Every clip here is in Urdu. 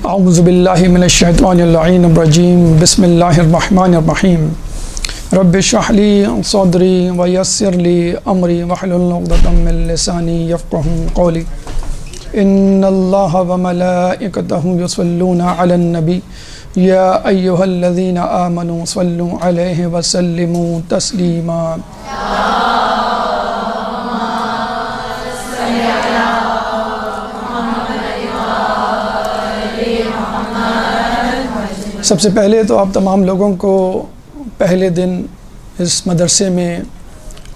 اعوذ باللہ من الشیطان اللعین الرجیم بسم اللہ الرحمن الرحیم رب اشرح لی صدری ویسر لی امری واحلل عقدۃ من لسانی یفقهوا قولی ان اللہ وملائکتہ یصلون علی النبی یا ایہا الذین آمنوا صلوا علیہ وسلموا تسلیما۔ سب سے پہلے تو آپ تمام لوگوں کو پہلے دن اس مدرسے میں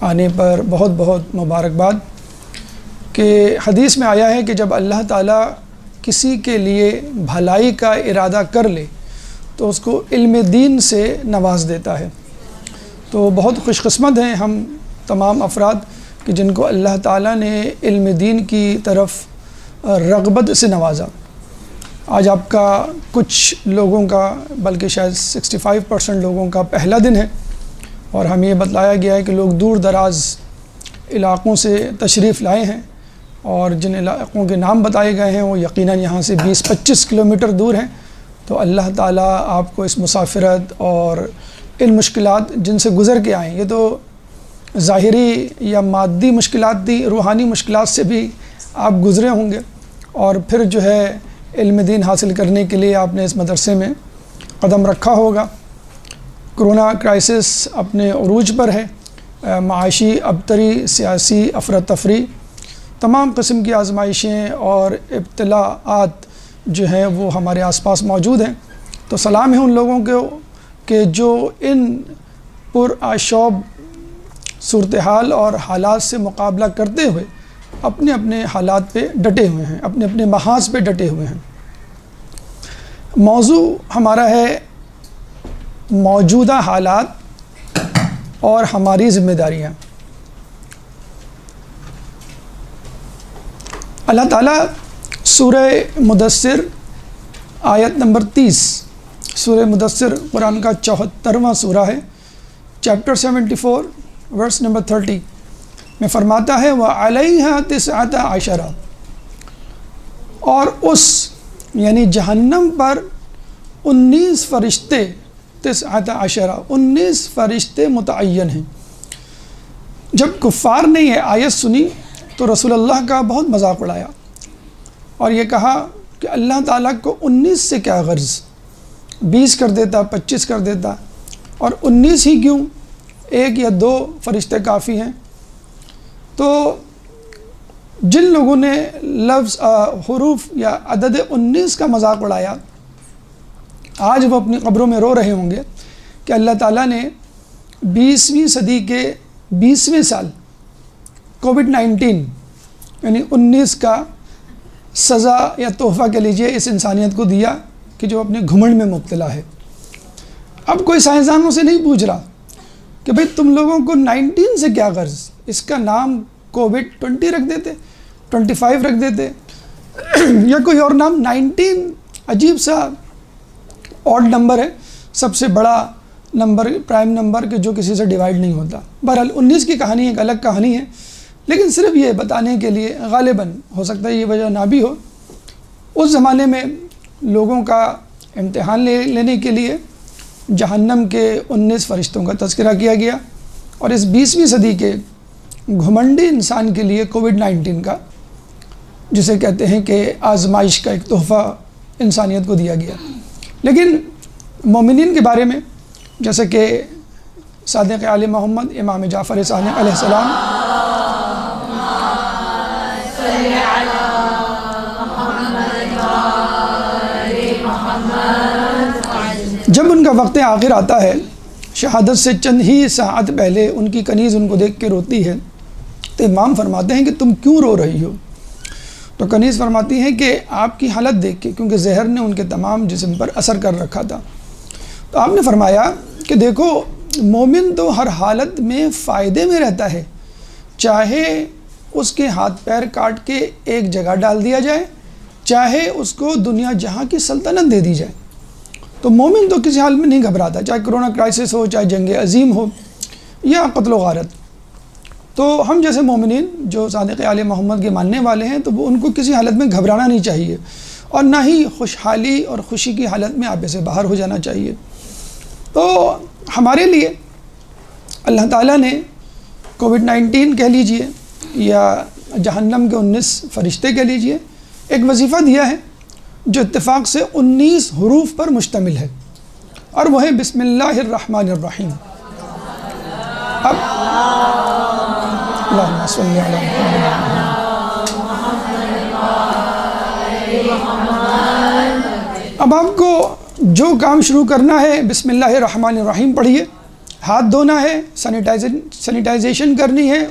آنے پر بہت بہت مبارکباد کہ حدیث میں آیا ہے کہ جب اللہ تعالیٰ کسی کے لیے بھلائی کا ارادہ کر لے تو اس کو علم دین سے نواز دیتا ہے۔ تو بہت خوش قسمت ہیں ہم تمام افراد کہ جن کو اللہ تعالیٰ نے علم دین کی طرف رغبت سے نوازا۔ آج آپ کا کچھ لوگوں کا بلکہ شاید 65% لوگوں کا پہلا دن ہے، اور ہمیں یہ بتلایا گیا ہے کہ لوگ دور دراز علاقوں سے تشریف لائے ہیں، اور جن علاقوں کے نام بتائے گئے ہیں وہ یقیناً یہاں سے 20-25 کلومیٹر دور ہیں۔ تو اللہ تعالیٰ آپ کو اس مسافرت اور ان مشکلات جن سے گزر کے آئیں، یہ تو ظاہری یا مادی مشکلات تھی، روحانی مشکلات سے بھی آپ گزرے ہوں گے، اور پھر جو ہے علم دین حاصل کرنے کے لیے آپ نے اس مدرسے میں قدم رکھا ہوگا۔ کرونا کرائسس اپنے عروج پر ہے، معاشی ابتری، سیاسی افراتفری، تمام قسم کی آزمائشیں اور ابتلاءات جو ہیں وہ ہمارے آس پاس موجود ہیں۔ تو سلام ہے ان لوگوں کو کہ جو ان پرآشوب صورتحال اور حالات سے مقابلہ کرتے ہوئے اپنے اپنے حالات پہ ڈٹے ہوئے ہیں، اپنے اپنے محاذ پہ ڈٹے ہوئے ہیں۔ موضوع ہمارا ہے موجودہ حالات اور ہماری ذمہ داریاں۔ اللہ تعالیٰ سورہ مدثر آیت نمبر 30، سورہ مدثر قرآن کا 74واں سورہ ہے، چیپٹر 74 ورس نمبر 30 میں فرماتا ہے وَعَلَيْهَا 19 اور اس یعنی جہنم پر 19 فرشتے، 19 فرشتے متعین ہیں۔ جب کفار نے یہ آیت سنی تو رسول اللہ کا بہت مذاق اڑایا اور یہ کہا کہ اللہ تعالیٰ کو 19 سے کیا غرض، 20 کر دیتا، 25 کر دیتا، اور 19 ہی کیوں، 1 یا 2 فرشتے کافی ہیں۔ تو جن لوگوں نے لفظ حروف یا عدد 19 کا مذاق اڑایا، آج وہ اپنی قبروں میں رو رہے ہوں گے کہ اللہ تعالیٰ نے 20ویں صدی کے 20ویں سال کووڈ-19 یعنی 19 کا سزا یا تحفہ کہہ لیجیے اس انسانیت کو دیا کہ جو اپنے گھمنڈ میں مبتلا ہے۔ اب کوئی سائنسدانوں سے نہیں پوچھ رہا کہ بھئی تم لوگوں کو 19 سے کیا غرض، اس کا نام کووڈ-20 رکھ دیتے، 25 رکھ دیتے، یا کوئی اور نام۔ 19 عجیب سا آڈ نمبر ہے، سب سے بڑا نمبر، پرائم نمبر کہ جو کسی سے ڈیوائیڈ نہیں ہوتا۔ بہرحال 19 کی کہانی ایک الگ کہانی ہے، لیکن صرف یہ بتانے کے لیے، غالباً ہو سکتا ہے یہ وجہ نہ بھی ہو، اس زمانے میں لوگوں کا امتحان لینے کے لیے جہنم کے 19 فرشتوں کا تذکرہ کیا گیا، اور اس 20ویں صدی کے گھمنڈی انسان کے لیے کووڈ-19 کا، جسے کہتے ہیں کہ آزمائش کا ایک تحفہ انسانیت کو دیا گیا۔ لیکن مومنین کے بارے میں جیسے کہ صادق آل محمد امام جعفر صادق علیہ السلام، جب ان کا وقت آخر آتا ہے، شہادت سے چند ہی ساعت پہلے ان کی کنیز ان کو دیکھ کے روتی ہے، تو امام فرماتے ہیں کہ تم کیوں رو رہی ہو؟ تو کنیز فرماتی ہیں کہ آپ کی حالت دیکھ کے، کیونکہ زہر نے ان کے تمام جسم پر اثر کر رکھا تھا۔ تو آپ نے فرمایا کہ دیکھو، مومن تو ہر حالت میں فائدے میں رہتا ہے، چاہے اس کے ہاتھ پیر کاٹ کے ایک جگہ ڈال دیا جائے، چاہے اس کو دنیا جہاں کی سلطنت دے دی جائے۔ تو مومن تو کسی حال میں نہیں گھبراتا، چاہے کرونا کرائسس ہو، چاہے جنگ عظیم ہو یا قتل و غارت۔ تو ہم جیسے مومنین جو صادق آل محمد کے ماننے والے ہیں، تو وہ ان کو کسی حالت میں گھبرانا نہیں چاہیے، اور نہ ہی خوشحالی اور خوشی کی حالت میں آپے سے باہر ہو جانا چاہیے۔ تو ہمارے لیے اللہ تعالیٰ نے کووڈ-19 کہہ لیجئے یا جہنم کے 19 فرشتے کہہ لیجئے ایک وظیفہ دیا ہے جو اتفاق سے 19 حروف پر مشتمل ہے، اور وہ ہے بسم اللہ الرحمن الرحیم۔ اب اللہم صلی علی محمد۔ اب آپ کو جو کام شروع کرنا ہے بسم اللہ الرحمن الرحیم پڑھیے، ہاتھ دھونا ہے، سینیٹائزیشن کرنی ہے،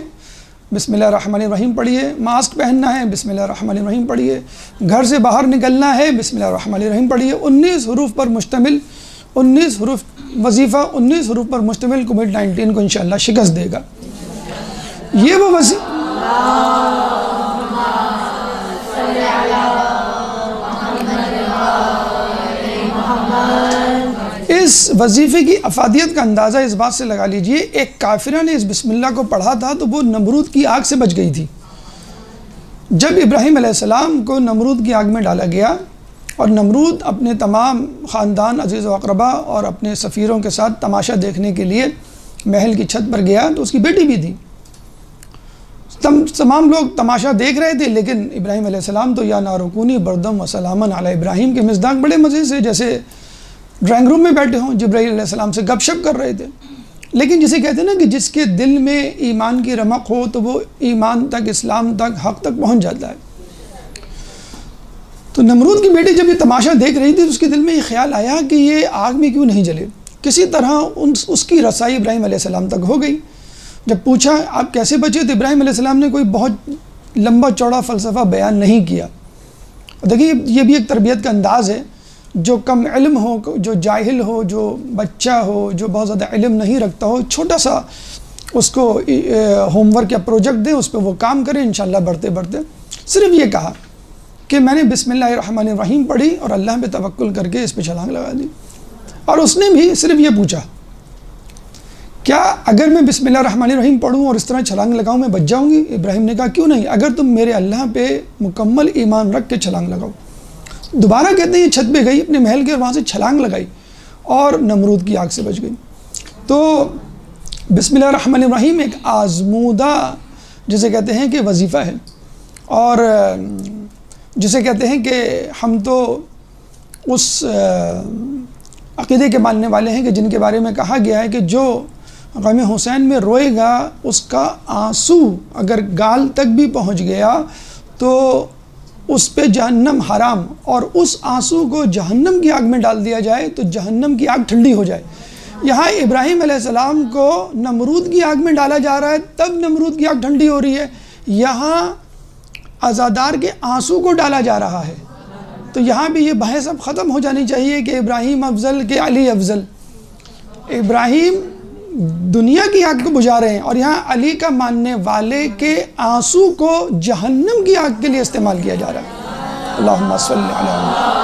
بسم اللہ الرحمن الرحیم پڑھیے، ماسک پہننا ہے، بسم اللہ الرحمن الرحیم پڑھیے، گھر سے باہر نکلنا ہے، بسم اللہ الرحمن الرحیم پڑھیے۔ 19 حروف پر مشتمل 19 حروف وظیفہ 19 حروف پر مشتمل کووڈ-19 کو انشاءاللہ شکست دے گا۔ یہ وہ اس وظیفے کی افادیت کا اندازہ اس بات سے لگا لیجئے، ایک کافرہ نے اس بسم اللہ کو پڑھا تھا تو وہ نمرود کی آگ سے بچ گئی تھی۔ جب ابراہیم علیہ السلام کو نمرود کی آگ میں ڈالا گیا اور نمرود اپنے تمام خاندان عزیز و اقربا اور اپنے سفیروں کے ساتھ تماشا دیکھنے کے لیے محل کی چھت پر گیا تو اس کی بیٹی بھی تھی۔ تمام لوگ تماشا دیکھ رہے تھے، لیکن ابراہیم علیہ السلام تو یا نار کونی بردم و سلامن علی ابراہیم کے مصداق بڑے مزے سے جیسے ڈرائنگ روم میں بیٹھے ہوں جبرائیل علیہ السلام سے گپ شپ کر رہے تھے۔ لیکن جسے کہتے ہیں نا کہ جس کے دل میں ایمان کی رمق ہو تو وہ ایمان تک، اسلام تک، حق تک پہنچ جاتا ہے۔ تو نمرود کی بیٹی جب یہ تماشا دیکھ رہی تھی تو اس کے دل میں یہ خیال آیا کہ یہ آگ میں کیوں نہیں جلے۔ کسی طرح اس کی رسائی ابراہیم علیہ السلام تک ہو گئی۔ جب پوچھا آپ کیسے بچے تو ابراہیم علیہ السلام نے کوئی بہت لمبا چوڑا فلسفہ بیان نہیں کیا۔ دیکھیے یہ بھی ایک تربیت کا انداز ہے، جو کم علم ہو، جو جاہل ہو، جو بچہ ہو، جو بہت زیادہ علم نہیں رکھتا ہو، چھوٹا سا اس کو ہوم ورک یا پروجیکٹ دیں، اس پہ وہ کام کریں، انشاءاللہ بڑھتے بڑھتے صرف یہ کہا کہ میں نے بسم اللہ الرحمن الرحیم پڑھی اور اللہ پہ توکل کر کے اس پہ چھلانگ لگا دی۔ اور اس نے بھی صرف یہ پوچھا کیا اگر میں بسم اللہ الرحمن الرحیم پڑھوں اور اس طرح چھلانگ لگاؤں میں بچ جاؤں گی؟ ابراہیم نے کہا کیوں نہیں، اگر تم میرے اللہ پہ مکمل ایمان رکھ کے چھلانگ لگاؤ۔ دوبارہ کہتے ہیں یہ چھت پہ گئی اپنے محل کے اور وہاں سے چھلانگ لگائی اور نمرود کی آگ سے بچ گئی۔ تو بسم اللہ الرحمن الرحیم ایک آزمودہ جسے کہتے ہیں کہ وظیفہ ہے، اور جسے کہتے ہیں کہ ہم تو اس عقیدے کے ماننے والے ہیں کہ جن کے بارے میں کہا گیا ہے کہ جو غم حسین میں روئے گا اس کا آنسو اگر گال تک بھی پہنچ گیا تو اس پہ جہنم حرام، اور اس آنسو کو جہنم کی آگ میں ڈال دیا جائے تو جہنم کی آگ ٹھنڈی ہو جائے۔ یہاں ابراہیم علیہ السلام کو نمرود کی آگ میں ڈالا جا رہا ہے تب نمرود کی آگ ٹھنڈی ہو رہی ہے، یہاں عزادار کے آنسو کو ڈالا جا رہا ہے۔ تو یہاں بھی یہ بحث اب ختم ہو جانی چاہیے کہ ابراہیم افضل کہ علی افضل۔ ابراہیم دنیا کی آگ کو بجھا رہے ہیں اور یہاں علی کا ماننے والے کے آنسو کو جہنم کی آگ کے لیے استعمال کیا جا رہا ہے۔ اللہم صلی علی محمد۔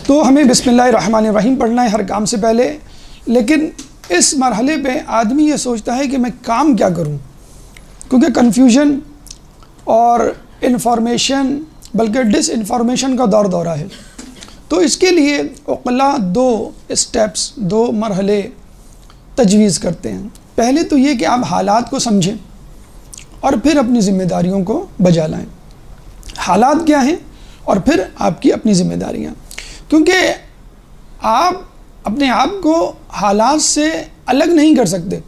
تو ہمیں بسم اللہ الرحمن الرحیم پڑھنا ہے ہر کام سے پہلے، لیکن اس مرحلے پہ آدمی یہ سوچتا ہے کہ میں کام کیا کروں، کیونکہ کنفیوژن اور انفارمیشن بلکہ ڈس انفارمیشن کا دور دورہ ہے۔ تو اس کے لیے عقلاء 2 اسٹیپس، 2 مرحلے تجویز کرتے ہیں۔ پہلے تو یہ کہ آپ حالات کو سمجھیں اور پھر اپنی ذمہ داریوں کو بجا لائیں۔ حالات کیا ہیں اور پھر آپ کی اپنی ذمہ داریاں، کیونکہ آپ اپنے آپ کو حالات سے الگ نہیں کر سکتے۔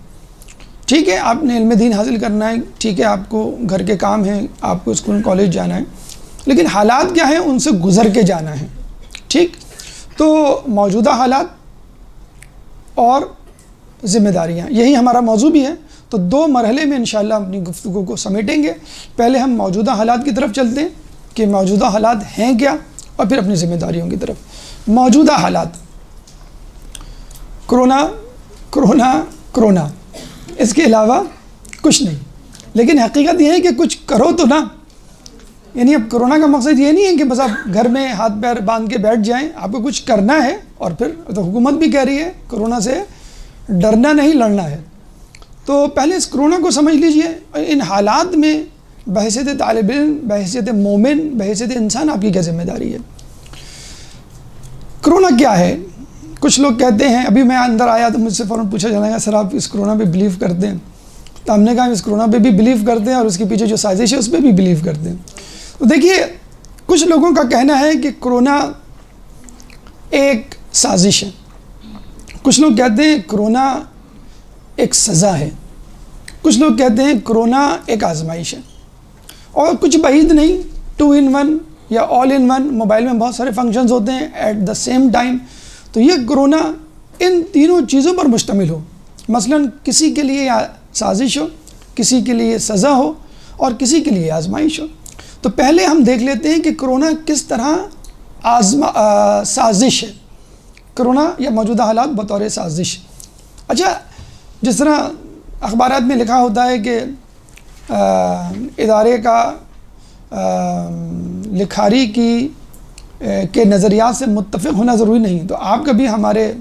ٹھیک ہے آپ نے علم دین حاصل کرنا ہے، ٹھیک ہے آپ کو گھر کے کام ہیں، آپ کو اسکول کالج جانا ہے، لیکن حالات کیا ہیں ان سے گزر کے جانا ہے۔ ٹھیک، تو موجودہ حالات اور ذمہ داریاں یہی ہمارا موضوع بھی ہے۔ تو 2 مرحلے میں انشاءاللہ اپنی گفتگو کو سمیٹیں گے۔ پہلے ہم موجودہ حالات کی طرف چلتے ہیں کہ موجودہ حالات ہیں کیا، اور پھر اپنی ذمہ داریوں کی طرف۔ موجودہ حالات، کرونا کرونا کرونا، اس کے علاوہ کچھ نہیں، لیکن حقیقت یہ ہے کہ کچھ کرو تو نا۔ یعنی اب کرونا کا مقصد یہ نہیں ہے کہ بس آپ گھر میں ہاتھ پیر باندھ کے بیٹھ جائیں، آپ کو کچھ کرنا ہے، اور پھر تو حکومت بھی کہہ رہی ہے کرونا سے ڈرنا نہیں لڑنا ہے۔ تو پہلے اس کرونا کو سمجھ لیجئے، ان حالات میں بحیثیت طالب علم، بحیثیت مومن، بحیثیت انسان آپ کی کیا ذمہ داری ہے؟ کرونا کیا ہے؟ کچھ لوگ کہتے ہیں، ابھی میں اندر آیا تو مجھ سے فوراً پوچھا جانا گا، سر آپ اس کرونا پہ بلیو کرتے ہیں؟ تو ہم نے کہا اس کرونا پہ بھی بلیو کرتے ہیں اور اس کے پیچھے جو سازش ہے اس پہ بھی بلیو کرتے ہیں۔ تو دیکھیے، کچھ لوگوں کا کہنا ہے کہ کرونا ایک سازش ہے، کچھ لوگ کہتے ہیں کرونا ایک سزا ہے، کچھ لوگ کہتے ہیں کرونا ایک آزمائش ہے، اور کچھ بعید نہیں، 2 in 1 یا all in 1، موبائل میں بہت سارے فنکشنز ہوتے ہیں ایٹ دا سیم ٹائم، تو یہ کرونا ان تینوں چیزوں پر مشتمل ہو، مثلا کسی کے لیے سازش ہو، کسی کے لیے سزا ہو، اور کسی کے لیے آزمائش ہو۔ تو پہلے ہم دیکھ لیتے ہیں کہ کرونا کس طرح سازش ہے، کرونا یا موجودہ حالات بطور سازش۔ اچھا، جس طرح اخبارات میں لکھا ہوتا ہے کہ ادارے کا لکھاری کے نظریات سے متفق ہونا ضروری نہیں، تو آپ کبھی ہمارے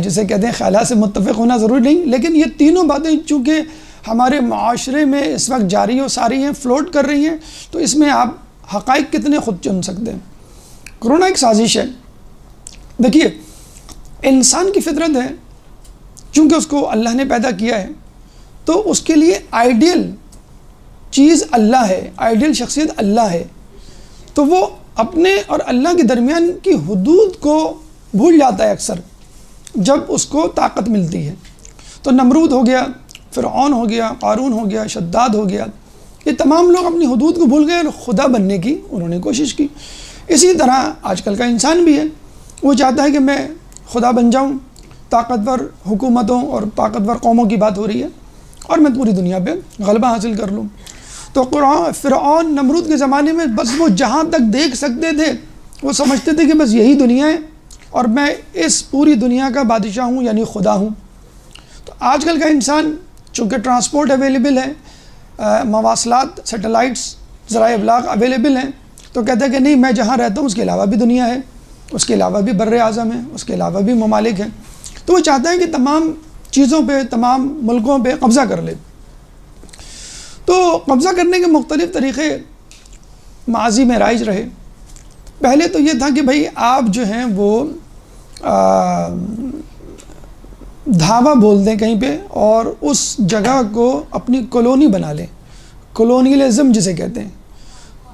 جسے کہتے ہیں خیالات سے متفق ہونا ضروری نہیں، لیکن یہ تینوں باتیں چونکہ ہمارے معاشرے میں اس وقت جاری و ساری ہیں، فلوٹ کر رہی ہیں، تو اس میں آپ حقائق کتنے خود چن سکتے ہیں۔ کرونا ایک سازش ہے۔ دیکھیے، انسان کی فطرت ہے، چونکہ اس کو اللہ نے پیدا کیا ہے، تو اس کے لیے آئیڈیل چیز اللہ ہے، آئیڈیل شخصیت اللہ ہے، تو وہ اپنے اور اللہ کے درمیان کی حدود کو بھول جاتا ہے اکثر جب اس کو طاقت ملتی ہے۔ تو نمرود ہو گیا، فرعون ہو گیا، قارون ہو گیا، شداد ہو گیا، یہ تمام لوگ اپنی حدود کو بھول گئے اور خدا بننے کی انہوں نے کوشش کی۔ اسی طرح آج کل کا انسان بھی ہے، وہ چاہتا ہے کہ میں خدا بن جاؤں، طاقتور حکومتوں اور طاقتور قوموں کی بات ہو رہی ہے، اور میں پوری دنیا پہ غلبہ حاصل کر لوں۔ تو فرعون نمرود کے زمانے میں بس وہ جہاں تک دیکھ سکتے تھے وہ سمجھتے تھے کہ بس یہی دنیا ہے اور میں اس پوری دنیا کا بادشاہ ہوں، یعنی خدا ہوں۔ تو آج کل کا انسان چونکہ ٹرانسپورٹ اویلیبل ہے، مواصلات، سیٹلائٹس، ذرائع ابلاغ اویلیبل ہیں، تو کہتا ہے کہ نہیں، میں جہاں رہتا ہوں اس کے علاوہ بھی دنیا ہے، اس کے علاوہ بھی بر اعظم ہے، اس کے علاوہ بھی ممالک ہیں، تو وہ چاہتا ہے کہ تمام چیزوں پہ، تمام ملکوں پہ قبضہ کر لے۔ تو قبضہ کرنے کے مختلف طریقے ماضی میں رائج رہے۔ پہلے تو یہ تھا کہ بھائی آپ جو ہیں وہ دھاوا بول دیں کہیں پہ اور اس جگہ کو اپنی کالونی بنا لیں، کولونیلزم جسے کہتے ہیں۔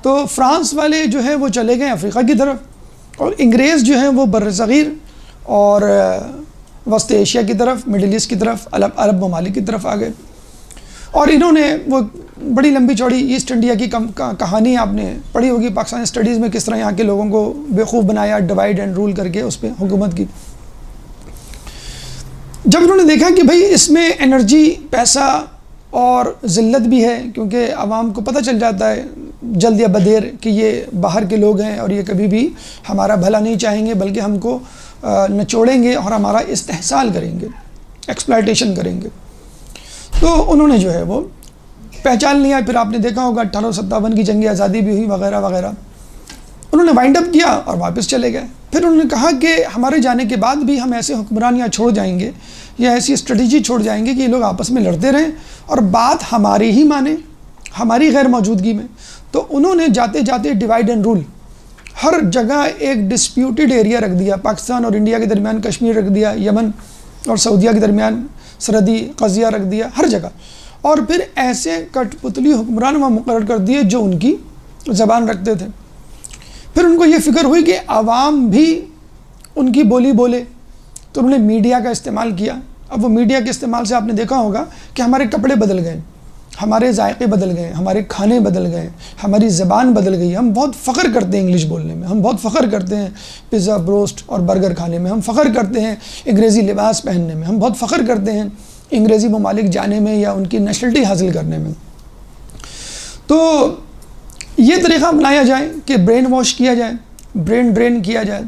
تو فرانس والے جو ہیں وہ چلے گئے افریقہ کی طرف، اور انگریز جو ہیں وہ بر صغیر اور وسط ایشیا کی طرف، مڈل ایسٹ کی طرف، عرب ممالک کی طرف آ گئے، اور انہوں نے وہ بڑی لمبی چوڑی ایسٹ انڈیا کی کہانی آپ نے پڑھی ہوگی پاکستان اسٹڈیز میں، کس طرح یہاں کے لوگوں کو بیوقوف بنایا، ڈیوائڈ اینڈ رول کر کے اس پہ حکومت کی۔ جب انہوں نے دیکھا کہ بھائی اس میں انرجی، پیسہ اور ذلت بھی ہے، کیونکہ عوام کو پتہ چل جاتا ہے جلد یا بدیر کہ یہ باہر کے لوگ ہیں اور یہ کبھی بھی ہمارا بھلا نہیں چاہیں گے، بلکہ ہم کو نچوڑیں گے اور ہمارا استحصال کریں گے، ایکسپلائٹیشن کریں گے، تو انہوں نے جو ہے وہ پہچان لیا۔ پھر آپ نے دیکھا ہوگا 1857 کی جنگ آزادی بھی ہوئی وغیرہ وغیرہ، انہوں نے وائنڈ اپ کیا اور واپس چلے گئے۔ پھر انہوں نے کہا کہ ہمارے جانے کے بعد بھی ہم ایسے حکمرانیاں چھوڑ جائیں گے یا ایسی اسٹریٹجی چھوڑ جائیں گے کہ یہ لوگ آپس میں لڑتے رہیں اور بات ہماری ہی مانیں، ہماری غیر موجودگی میں۔ تو انہوں نے جاتے جاتے ڈیوائڈ اینڈ رول، ہر جگہ ایک ڈسپیوٹڈ ایریا رکھ دیا، پاکستان اور انڈیا کے درمیان کشمیر رکھ دیا، یمن اور سعودیہ کے درمیان سرحدی قضیہ رکھ دیا، ہر جگہ، اور پھر ایسے کٹ پتلی حکمران وہاں مقرر کر دیے جو ان کی زبان رکھتے تھے۔ پھر ان کو یہ فکر ہوئی کہ عوام بھی ان کی بولی بولے، تو انہوں نے میڈیا کا استعمال کیا۔ اب وہ میڈیا کے استعمال سے آپ نے دیکھا ہوگا کہ ہمارے کپڑے بدل گئے، ہمارے ذائقے بدل گئے، ہمارے کھانے بدل گئے، ہماری زبان بدل گئی۔ ہم بہت فخر کرتے ہیں انگلش بولنے میں، ہم بہت فخر کرتے ہیں پیزا، بروسٹ اور برگر کھانے میں، ہم فخر کرتے ہیں انگریزی لباس پہننے میں، ہم بہت فخر کرتے ہیں انگریزی ممالک جانے میں یا ان کی نیشنلٹی حاصل کرنے میں۔ تو یہ طریقہ اپنایا جائے کہ برین واش کیا جائے، برین ڈرین کیا جائے۔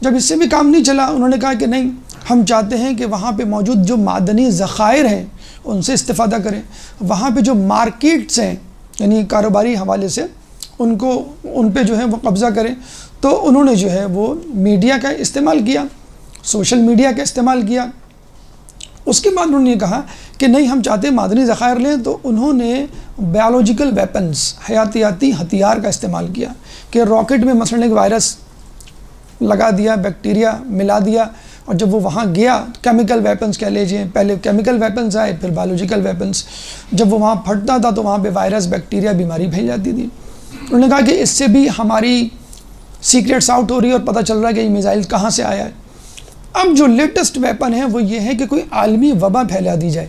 جب اس سے بھی کام نہیں چلا، انہوں نے کہا کہ نہیں، ہم چاہتے ہیں کہ وہاں پہ موجود جو معدنی ذخائر ہیں ان سے استفادہ کریں، وہاں پہ جو مارکیٹس ہیں یعنی کاروباری حوالے سے ان پہ جو ہے وہ قبضہ کریں۔ تو انہوں نے جو ہے وہ میڈیا کا استعمال کیا، سوشل میڈیا کا استعمال کیا۔ اس کے بعد انہوں نے کہا کہ نہیں ہم چاہتے ہیں معدنی ذخائر لیں، تو انہوں نے بایولوجیکل ویپنز، حیاتیاتی ہتھیار کا استعمال کیا کہ راکٹ میں مثلاً ایک وائرس لگا دیا، بیکٹیریا ملا دیا، اور جب وہ وہاں گیا، کیمیکل ویپنز کہہ لیجیے، پہلے کیمیکل ویپنز آئے پھر بایولوجیکل ویپنز، جب وہ وہاں پھٹتا تھا تو وہاں پہ وائرس، بیکٹیریا، بیماری پھیل جاتی تھی۔ انہوں نے کہا کہ اس سے بھی ہماری سیکریٹس آؤٹ ہو رہی ہے اور پتہ چل رہا ہے کہ یہ میزائل کہاں سے آیا ہے۔ اب جو لیٹسٹ ویپن ہے وہ یہ ہے کہ کوئی عالمی وبا پھیلا دی جائے،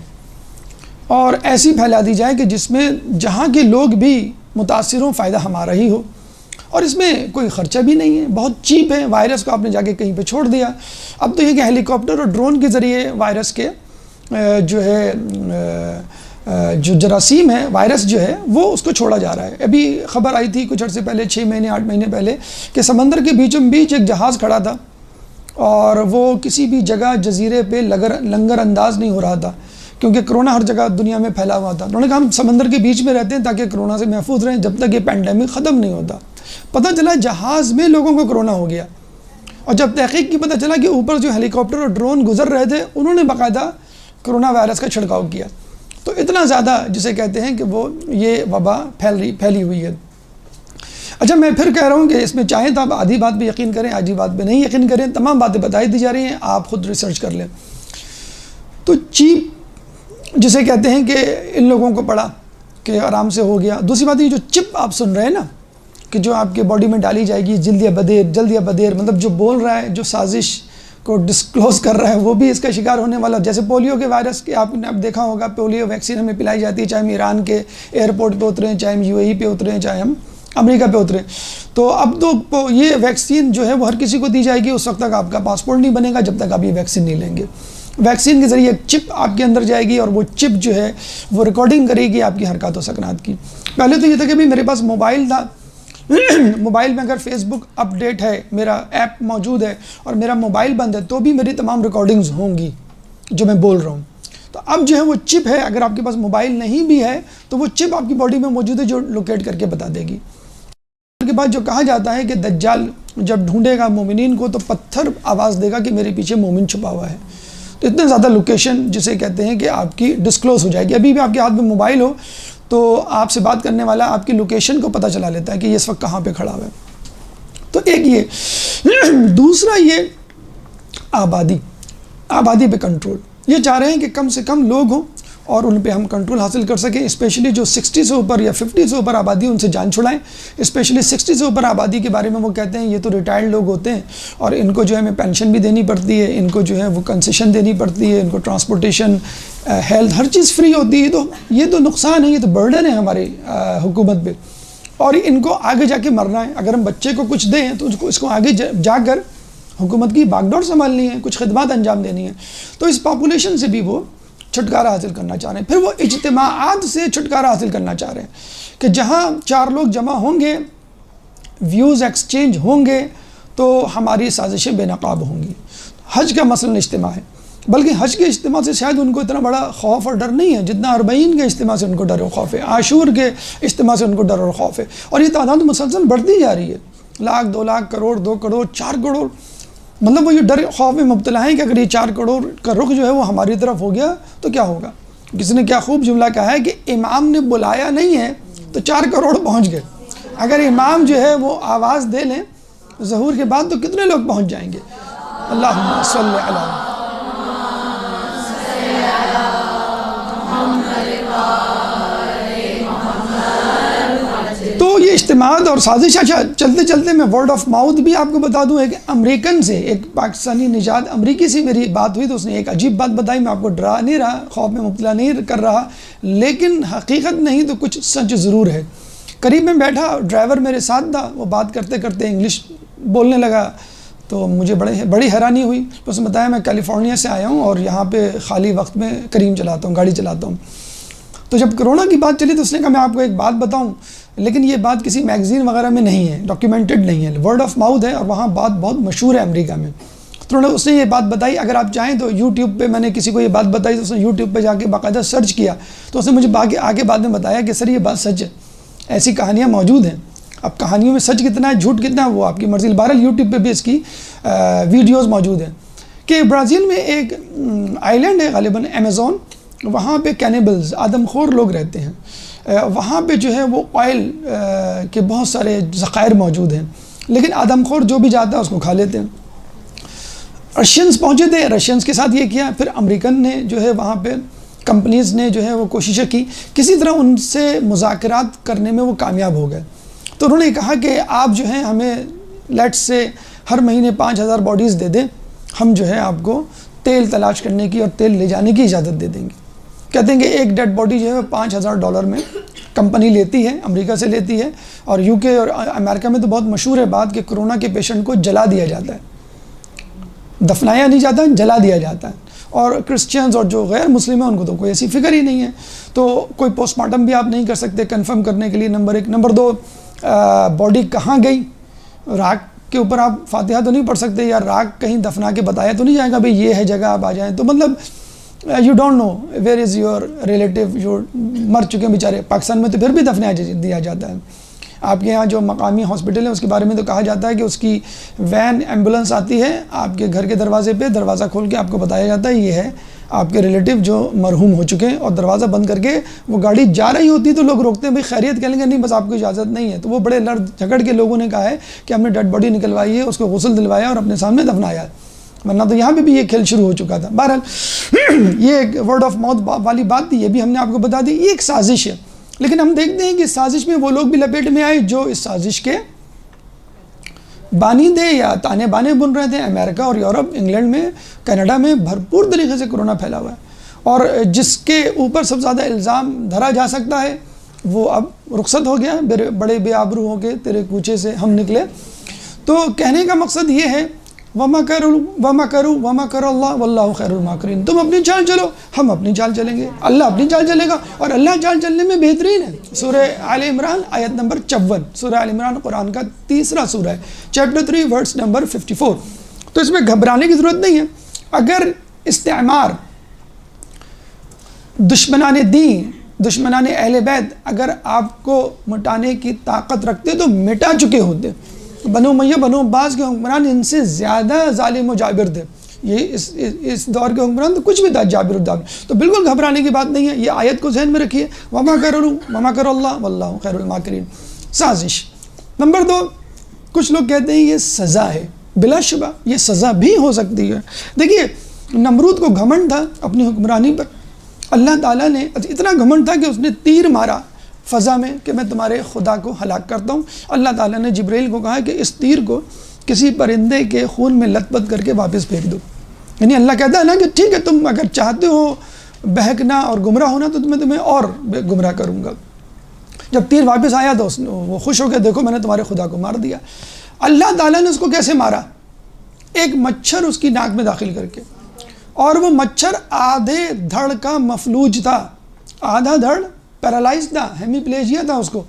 اور ایسی پھیلا دی جائے کہ جس میں جہاں کے لوگ بھی متاثر ہوں، فائدہ ہمارا ہی ہو، اور اس میں کوئی خرچہ بھی نہیں ہے، بہت چیپ ہے۔ وائرس کو آپ نے جا کے کہیں پہ چھوڑ دیا۔ اب تو یہ کہ ہیلی کاپٹر اور ڈرون کے ذریعے وائرس کے جو ہے جو جراثیم ہے، وائرس جو ہے وہ اس کو چھوڑا جا رہا ہے۔ ابھی خبر آئی تھی کچھ عرصے پہلے، 6 مہینے 8 مہینے پہلے، کہ سمندر کے بیچوں بیچ ایک جہاز کھڑا تھا اور وہ کسی بھی جگہ جزیرے پہ لنگر انداز نہیں ہو رہا تھا، کیونکہ کرونا ہر جگہ دنیا میں پھیلا ہوا تھا۔ انہوں نے کہا ہم سمندر کے بیچ میں رہتے ہیں تاکہ کرونا سے محفوظ رہیں جب تک یہ پینڈیمک ختم نہیں ہوتا۔ پتہ چلا جہاز میں لوگوں کو کرونا ہو گیا، اور جب تحقیق کی پتہ چلا کہ اوپر جو ہیلی کاپٹر اور ڈرون گزر رہے تھے انہوں نے باقاعدہ کرونا وائرس کا چھڑکاؤ کیا۔ تو اتنا زیادہ جسے کہتے ہیں کہ وہ یہ وبا پھیلی ہوئی ہے۔ اچھا، میں پھر کہہ رہا ہوں کہ اس میں چاہیں تو آپ آدھی بات پہ یقین کریں، آدھی بات پہ نہیں یقین کریں، تمام باتیں بتائی دی جا رہی ہیں، آپ خود ریسرچ کر لیں۔ تو چیپ جسے کہتے ہیں کہ ان لوگوں کو پڑا کہ آرام سے ہو گیا۔ دوسری بات یہ جو چپ آپ سن رہے ہیں نا کہ جو آپ کے باڈی میں ڈالی جائے گی جلد یا بدیر، مطلب جو بول رہا ہے، جو سازش کو ڈسکلوز کر رہا ہے، وہ بھی اس کا شکار ہونے والا۔ جیسے پولیو کے وائرس کے آپ نے اب دیکھا ہوگا، پولیو ویکسین ہمیں پلائی جاتی ہے، چاہے ہم ایران کے ایئرپورٹ پہ اتریں، چاہے ہم UAE پہ اتریں، چاہے ہم امریکہ پہ اتریں۔ تو اب تو یہ ویکسین جو ہے وہ ہر کسی کو دی جائے گی، اس وقت تک آپ کا پاسپورٹ نہیں بنے گا جب تک آپ یہ ویکسین نہیں لیں گے۔ ویکسین کے ذریعے ایک چپ آپ کے اندر جائے گی، اور وہ چپ جو ہے وہ ریکارڈنگ کرے گی آپ کی حرکات و سکنات کی۔ پہلے تو یہ تھا کہ میرے پاس موبائل تھا، موبائل میں اگر فیس بک اپ ڈیٹ ہے، میرا ایپ موجود ہے اور میرا موبائل بند ہے تو بھی میری تمام ریکارڈنگز ہوں گی جو میں بول رہا ہوں۔ تو اب جو ہے وہ چپ ہے، اگر آپ کے پاس موبائل نہیں بھی ہے تو وہ چپ آپ کی باڈی میں موجود ہے جو لوکیٹ کر کے بتا دے گی۔ اس کے بعد جو کہا جاتا ہے کہ دجال جب ڈھونڈے گا مومنین کو تو پتھر آواز دے گا کہ میرے پیچھے مومن چھپا ہوا ہے۔ تو اتنے زیادہ لوکیشن جسے کہتے ہیں کہ آپ کی ڈسکلوز ہو جائے گی۔ ابھی بھی آپ کے ہاتھ میں موبائل ہو تو آپ سے بات کرنے والا آپ کی لوکیشن کو پتہ چلا لیتا ہے کہ یہ اس وقت کہاں پہ کھڑا ہوا ہے۔ تو ایک یہ، دوسرا یہ آبادی پہ کنٹرول۔ یہ چاہ رہے ہیں کہ کم سے کم لوگ ہوں اور ان پہ ہم کنٹرول حاصل کر سکیں، اسپیشلی جو 60 سے اوپر یا 50 سے اوپر آبادی ان سے جان چھڑائیں۔ اسپیشلی 60 سے اوپر آبادی کے بارے میں وہ کہتے ہیں یہ تو ریٹائرڈ لوگ ہوتے ہیں اور ان کو جو ہے ہمیں پینشن بھی دینی پڑتی ہے، ان کو جو ہے وہ کنسیشن دینی پڑتی ہے، ان کو ٹرانسپورٹیشن، ہیلتھ، ہر چیز فری ہوتی ہے۔ تو یہ تو نقصان ہے، یہ تو برڈن ہے ہماری حکومت پہ، اور ان کو آگے جا کے مرنا ہے۔ اگر ہم بچے کو کچھ دیں تو اس کو آگے جا کر حکومت کی باغ ڈور سنبھالنی ہے، کچھ خدمات انجام دینی ہے۔ تو اس پاپولیشن سے بھی وہ چھٹکارا حاصل کرنا چاہ رہے ہیں۔ پھر وہ اجتماعات سے چھٹکارا حاصل کرنا چاہ رہے ہیں کہ جہاں 4 لوگ جمع ہوں گے، ویوز ایکسچینج ہوں گے تو ہماری سازشیں بے نقاب ہوں گی۔ حج کا مثلاً اجتماع ہے، بلکہ حج کے اجتماع سے شاید ان کو اتنا بڑا خوف اور ڈر نہیں ہے جتنا 40 کے اجتماع سے ان کو ڈر و خوف ہے، عاشور کے اجتماع سے ان کو ڈر اور خوف ہے، اور یہ تعداد مسلسل بڑھتی جا رہی ہے۔ 1 لاکھ 2 لاکھ کروڑ 2 کروڑ 4 کروڑ، مطلب وہ یہ ڈر خوف میں مبتلا ہیں کہ اگر یہ 4 کروڑ کا رخ جو ہے وہ ہماری طرف ہو گیا تو کیا ہوگا۔ کسی نے کیا خوب جملہ کہا ہے کہ امام نے بلایا نہیں ہے تو 4 کروڑ پہنچ گئے۔ اگر امام جو ہے وہ آواز دے لیں ظہور کے بعد تو کتنے لوگ پہنچ جائیں گے۔ اللہم صلی علی۔ تو یہ اجتماعات اور سازش۔ اچھا، چلتے چلتے میں ورڈ آف ماؤتھ بھی آپ کو بتا دوں، ایک امریکن سے، ایک پاکستانی نژاد امریکی سے میری بات ہوئی تو اس نے ایک عجیب بات بتائی۔ میں آپ کو ڈرا نہیں رہا، خوف میں مبتلا نہیں کر رہا، لیکن حقیقت نہیں تو کچھ سچ ضرور ہے۔ قریب میں بیٹھا ڈرائیور میرے ساتھ تھا، وہ بات کرتے کرتے انگلش بولنے لگا تو مجھے بڑی حیرانی ہوئی۔ اس نے بتایا میں کیلیفورنیا سے آیا ہوں اور یہاں پہ خالی وقت میں کریم چلاتا ہوں، گاڑی چلاتا ہوں۔ تو جب کرونا کی بات چلی تو اس نے کہا میں آپ کو ایک بات بتاؤں، لیکن یہ بات کسی میگزین وغیرہ میں نہیں ہے، ڈاکیومنٹڈ نہیں ہے، ورڈ آف ماؤتھ ہے، اور وہاں بات بہت مشہور ہے امریکہ میں۔ تو اس نے یہ بات بتائی، اگر آپ چاہیں تو یوٹیوب پہ، میں نے کسی کو یہ بات بتائی تو اس نے یوٹیوب پہ جا کے باقاعدہ سرچ کیا تو اس نے مجھے آگے بعد میں بتایا کہ سر یہ بات سچ ہے، ایسی کہانیاں موجود ہیں۔ اب کہانیوں میں سچ کتنا ہے جھوٹ کتنا ہے وہ آپ کی مرضی۔ بہرحال یوٹیوب پہ بھی اس کی ویڈیوز موجود ہیں کہ برازیل میں ایک آئی لینڈ ہے غالباً ایمیزون، وہاں پہ کینیبلز آدم خور لوگ رہتے ہیں، وہاں پہ جو ہے وہ آئل کے بہت سارے ذخائر موجود ہیں، لیکن آدم خور جو بھی جاتا ہے اس کو کھا لیتے ہیں۔ رشینز پہنچے تھے، رشینز کے ساتھ یہ کیا، پھر امریکن نے جو ہے وہاں پہ کمپنیز نے جو ہے وہ کوششیں کی، کسی طرح ان سے مذاکرات کرنے میں وہ کامیاب ہو گئے۔ تو انہوں نے کہا کہ آپ جو ہیں ہمیں لیٹ سے ہر مہینے 5000 باڈیز دے دیں، ہم جو ہے آپ کو تیل تلاش کرنے کی اور تیل لے جانے کی اجازت دے دیں گے۔ کہتے ہیں کہ ایک ڈیڈ باڈی جو ہے $5000 میں کمپنی لیتی ہے، امریکہ سے لیتی ہے، اور یو کے اور امریکہ میں تو بہت مشہور ہے بات کہ کرونا کے پیشنٹ کو جلا دیا جاتا ہے، دفنایا نہیں جاتا، جلا دیا جاتا ہے۔ اور کرسچنز اور جو غیر مسلم ہیں ان کو تو کوئی ایسی فکر ہی نہیں ہے، تو کوئی پوسٹ مارٹم بھی آپ نہیں کر سکتے کنفرم کرنے کے لیے، نمبر 1۔ نمبر 2، باڈی کہاں گئی، راک کے اوپر آپ فاتحہ تو نہیں پڑھ سکتے، یا راک کہیں دفنا کے بتایا تو نہیں جائے گا بھئی یہ ہے جگہ آپ آ جائیں، تو مطلب you don't know where is your relative, جو مر چکے ہیں بیچارے۔ پاکستان میں تو پھر بھی دفنایا دیا جاتا ہے۔ آپ کے یہاں جو مقامی ہاسپٹل ہے اس کے بارے میں تو کہا جاتا ہے کہ اس کی وین ایمبولنس آتی ہے آپ کے گھر کے دروازے پہ، دروازہ کھول کے آپ کو بتایا جاتا ہے یہ ہے آپ کے ریلیٹیو جو مرحوم ہو چکے ہیں، اور دروازہ بند کر کے وہ گاڑی جا رہی ہوتی ہے تو لوگ روکتے ہیں، بھئی خیریت کہیں گے نہیں بس آپ کو اجازت نہیں ہے، تو وہ بڑے لڑ جھگڑ کے لوگوں نے کہا ہے کہ ہم نے ڈیڈ باڈی نکلوائی ہے، اس کو غسل دلوایا اور اپنے سامنے دفنایا ہے، ورنہ تو یہاں پہ بھی یہ کھیل شروع ہو چکا تھا۔ بہرحال یہ ایک ورڈ آف ماؤتھ والی بات تھی، یہ بھی ہم نے آپ کو بتا دی، یہ ایک سازش ہے، لیکن ہم دیکھتے ہیں کہ اس سازش میں وہ لوگ بھی لپیٹ میں آئے جو اس سازش کے بانی تھے یا تانے بانے بن رہے تھے۔ امریکہ اور یورپ، انگلینڈ میں، کینیڈا میں بھرپور طریقے سے کرونا پھیلا ہوا ہے، اور جس کے اوپر سب سے زیادہ الزام دھرا جا سکتا ہے وہ اب رخصت ہو گیا، بڑے بے آبرو ہو کے تیرے کوچے سے ہم نکلے۔ تو کہنے کا مقصد یہ ہے وَمَكَرُوا اللَّهُ وَاللَّهُ خَيْرُ الْمَاكِرِينَ، تم اپنی چال چلو، ہم اپنی چال چلیں گے، اللہ اپنی چال چلے گا، اور اللہ چال چلنے میں بہترین ہے۔ سورہ آل عمران آیت نمبر 54، سورہ آل عمران قرآن کا تیسرا سورہ ہے، چیپٹر 3 ورس نمبر 54۔ تو اس میں گھبرانے کی ضرورت نہیں ہے۔ اگر استعمار، دشمنان دین، دشمنان اہل بیت اگر آپ کو مٹانے کی طاقت رکھتے تو مٹا چکے ہوتے۔ بنو امیہ، بنو عباس کے حکمران ان سے زیادہ ظالم و جابر تھے، یہ اس دور کے حکمران تو کچھ بھی تھا جابر الدابر، تو بالکل گھبرانے کی بات نہیں ہے۔ یہ آیت کو ذہن میں رکھیے، وَمَا كَرَ اللَّهُ وَاللَّهُ خَيْرُ الْمَاكِرِينَ۔ سازش۔ نمبر 2، کچھ لوگ کہتے ہیں یہ سزا ہے، بلا شبہ یہ سزا بھی ہو سکتی ہے۔ دیکھیے نمرود کو گھمنڈ تھا اپنی حکمرانی پر، اللہ تعالیٰ نے اتنا گھمنڈ تھا کہ اس نے تیر مارا فضا میں کہ میں تمہارے خدا کو ہلاک کرتا ہوں۔ اللہ تعالیٰ نے جبرائیل کو کہا کہ اس تیر کو کسی پرندے کے خون میں لت پت کر کے واپس پھینک دو، یعنی اللہ کہتا ہے نا کہ ٹھیک ہے تم اگر چاہتے ہو بہکنا اور گمراہ ہونا تو میں تمہیں اور گمراہ کروں گا۔ جب تیر واپس آیا تو وہ خوش ہو گیا، دیکھو میں نے تمہارے خدا کو مار دیا۔ اللہ تعالیٰ نے اس کو کیسے مارا؟ ایک مچھر اس کی ناک میں داخل کر کے، اور وہ مچھر آدھے دھڑ کا مفلوج تھا، آدھا دھڑ پیرالائز تھا، ہیمیپلیجیا تھا اس کو،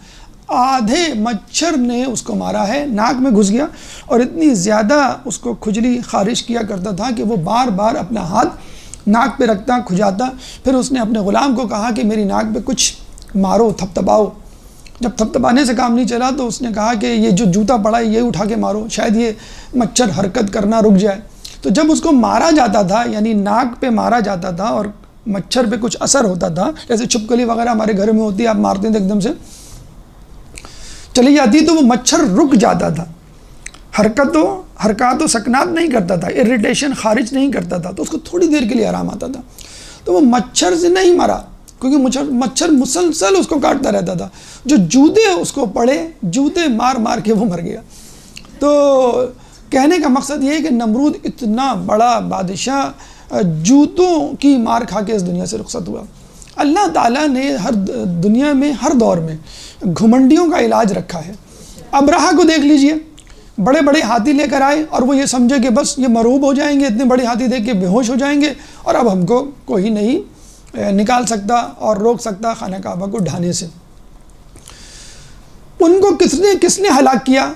آدھے مچھر نے اس کو مارا ہے، ناک میں گھس گیا، اور اتنی زیادہ اس کو کھجلی خارش کیا کرتا تھا کہ وہ بار بار اپنا ہاتھ ناک پہ رکھتا، کھجاتا، پھر اس نے اپنے غلام کو کہا کہ میری ناک پہ کچھ مارو، تھپتھپاؤ۔ جب تھپتھپانے سے کام نہیں چلا تو اس نے کہا کہ یہ جو جوتا پڑا ہے یہ اٹھا کے مارو، شاید یہ مچھر حرکت کرنا رک جائے۔ تو جب اس کو مارا جاتا تھا، یعنی ناک پہ مارا جاتا تھا اور مچھر پہ کچھ اثر ہوتا تھا، جیسے چھپکلی وغیرہ ہمارے گھر میں ہوتی ہے، آپ مارتے ہیں تو ایک دم سے چلی جاتی، تو وہ مچھر رک جاتا تھا، حرکات و سکنات نہیں کرتا تھا، اریٹیشن خارج نہیں کرتا تھا، تو اس کو تھوڑی دیر کے لیے آرام آتا تھا۔ تو وہ مچھر سے نہیں مرا، کیونکہ مچھر مسلسل اس کو کاٹتا رہتا تھا، جو جوتے اس کو پڑے، جوتے مار مار کے وہ مر گیا۔ تو کہنے کا مقصد یہ ہے کہ نمرود اتنا بڑا بادشاہ جوتوں کی مار کھا کے اس دنیا سے رخصت ہوا۔ اللہ تعالیٰ نے ہر دنیا میں ہر دور میں گھمنڈیوں کا علاج رکھا ہے۔ ابرہہ کو دیکھ لیجئے، بڑے بڑے ہاتھی لے کر آئے اور وہ یہ سمجھے کہ بس یہ مرعوب ہو جائیں گے، اتنے بڑے ہاتھی دیکھ کے بے ہوش ہو جائیں گے اور اب ہم کو کوئی نہیں نکال سکتا اور روک سکتا خانہ کعبہ کو ڈھانے سے۔ ان کو کس نے ہلاک کیا؟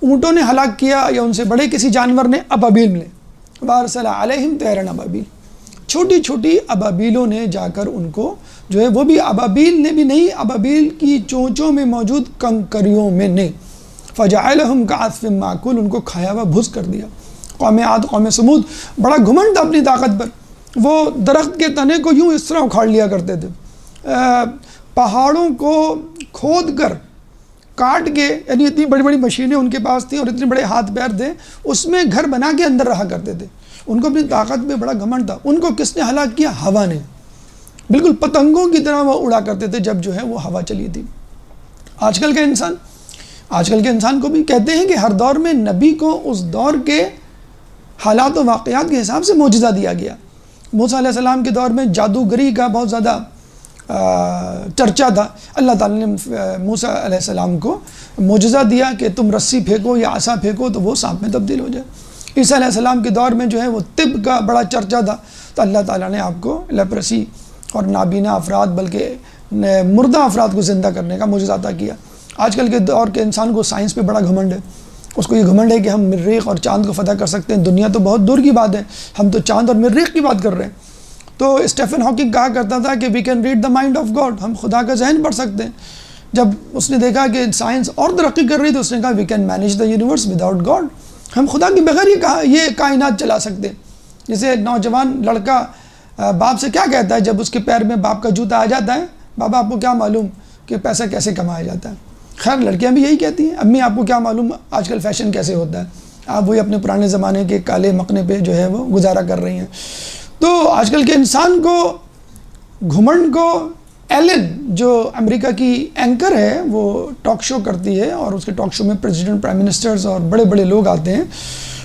اونٹوں نے ہلاک کیا یا ان سے بڑے کسی جانور نے؟ ابابیل نے، وارسل علیہم طیرا ابابیل، چھوٹی چھوٹی ابابیلوں نے جا کر ان کو جو ہے، وہ بھی ابابیل نے بھی نہیں، ابابیل کی چونچوں میں موجود کنکریوں میں نہیں، فجعلہم کعصف ماکول، ان کو کھایا ہوا بھس کر دیا۔ قوم عاد، قوم سمود، بڑا گھمنڈ تھا اپنی طاقت پر، وہ درخت کے تنے کو یوں اس طرح اکھاڑ لیا کرتے تھے، پہاڑوں کو کھود کر کاٹ کے، یعنی اتنی بڑی بڑی مشینیں ان کے پاس تھیں اور اتنے بڑے ہاتھ پیر تھے، اس میں گھر بنا کے اندر رہا کرتے تھے۔ ان کو اپنی طاقت پہ بڑا گھمنڈ تھا۔ ان کو کس نے ہلاک کیا؟ ہوا نے۔ بالکل پتنگوں کی طرح وہ اڑا کرتے تھے جب جو ہے وہ ہوا چلی تھی۔ آج کل کے انسان کو بھی کہتے ہیں کہ ہر دور میں نبی کو اس دور کے حالات و واقعات کے حساب سے معجزہ دیا گیا۔ موسیٰ علیہ السلام کے دور میں جادوگری کا بہت زیادہ چرچا تھا۔ اللہ تعالیٰ نے موسیٰ علیہ السلام کو معجزہ دیا کہ تم رسی پھینکو یا عصا پھینکو تو وہ سانپ میں تبدیل ہو جائے۔ عیسیٰ علیہ السلام کے دور میں جو ہے وہ طب کا بڑا چرچا تھا، تو اللہ تعالیٰ نے آپ کو لیپرسی اور نابینا افراد بلکہ مردہ افراد کو زندہ کرنے کا معجزہ عطا کیا۔ آج کل کے دور کے انسان کو سائنس پہ بڑا گھمنڈ ہے۔ اس کو یہ گھمنڈ ہے کہ ہم مریخ اور چاند کو فتح کر سکتے ہیں۔ دنیا تو بہت دور کی بات ہے، ہم تو چاند اور مریخ کی بات کر رہے ہیں۔ تو اسٹیفن ہاکنگ کہا کرتا تھا کہ we can read the mind of God, ہم خدا کا ذہن پڑھ سکتے ہیں۔ جب اس نے دیکھا کہ سائنس اور ترقی کر رہی تو اس نے کہا we can manage the universe without God, ہم خدا کے بغیر یہ کائنات چلا سکتے ہیں۔ جیسے نوجوان لڑکا باپ سے کیا کہتا ہے جب اس کے پیر میں باپ کا جوتا آ جاتا ہے؟ بابا آپ کو کیا معلوم کہ پیسہ کیسے کمایا جاتا ہے؟ خیر لڑکیاں بھی یہی کہتی ہیں، امی آپ کو کیا معلوم آج کل فیشن کیسے ہوتا ہے؟ آپ وہی اپنے پرانے زمانے کے کالے مقنے پہ جو ہے وہ گزارا کر رہی ہیں۔ تو آج کل کے انسان کو گھمنڈ کو ایلن جو امریکہ کی اینکر ہے، وہ ٹاک شو کرتی ہے اور اس کے ٹاک شو میں پریزیڈنٹ، پرائم منسٹرز اور بڑے بڑے لوگ آتے ہیں۔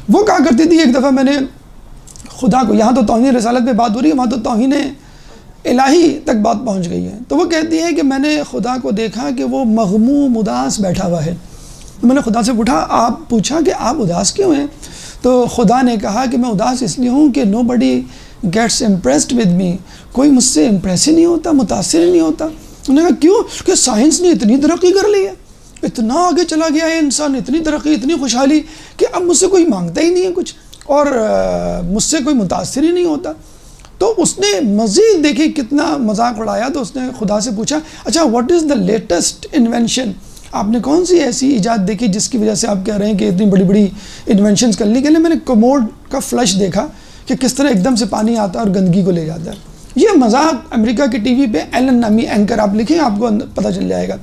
وہ کہا کرتی تھی ایک دفعہ میں نے خدا کو، یہاں تو توہین رسالت پہ بات ہو رہی ہے، وہاں تو توہین الہی تک بات پہنچ گئی ہے۔ تو وہ کہتی ہے کہ میں نے خدا کو دیکھا کہ وہ مغموم اداس بیٹھا ہوا ہے۔ تو میں نے خدا سے پوچھا کہ آپ اداس کیوں ہیں؟ تو خدا نے کہا کہ میں اداس اس لیے ہوں کہ nobody gets impressed with me، کوئی مجھ سے امپریس ہی نہیں ہوتا، متاثر ہی نہیں ہوتا۔ انہوں نے کہا کیوں؟ کہ سائنس نے اتنی ترقی کر لی ہے، اتنا آگے چلا گیا ہے انسان، اتنی ترقی، اتنی خوشحالی کہ اب مجھ سے کوئی مانگتا ہی نہیں ہے کچھ، اور مجھ سے کوئی متاثر ہی نہیں ہوتا۔ تو اس نے مزید دیکھی کتنا مذاق اڑایا، تو اس نے خدا سے پوچھا اچھا what is the latest invention, آپ نے کون سی ایسی ایجاد دیکھی جس کی وجہ سے آپ کہہ رہے ہیں کہ اتنی بڑی بڑی انوینشنز کر لی؟ کہ میں نے کموڈ کا فلش دیکھا کہ کس طرح ایک دم سے پانی آتا ہے اور گندگی کو لے جاتا ہے۔ یہ مذاق امریکہ کی ٹی وی پہ ایلن نامی اینکر، آپ لکھیں آپ کو پتہ چل جائے گا۔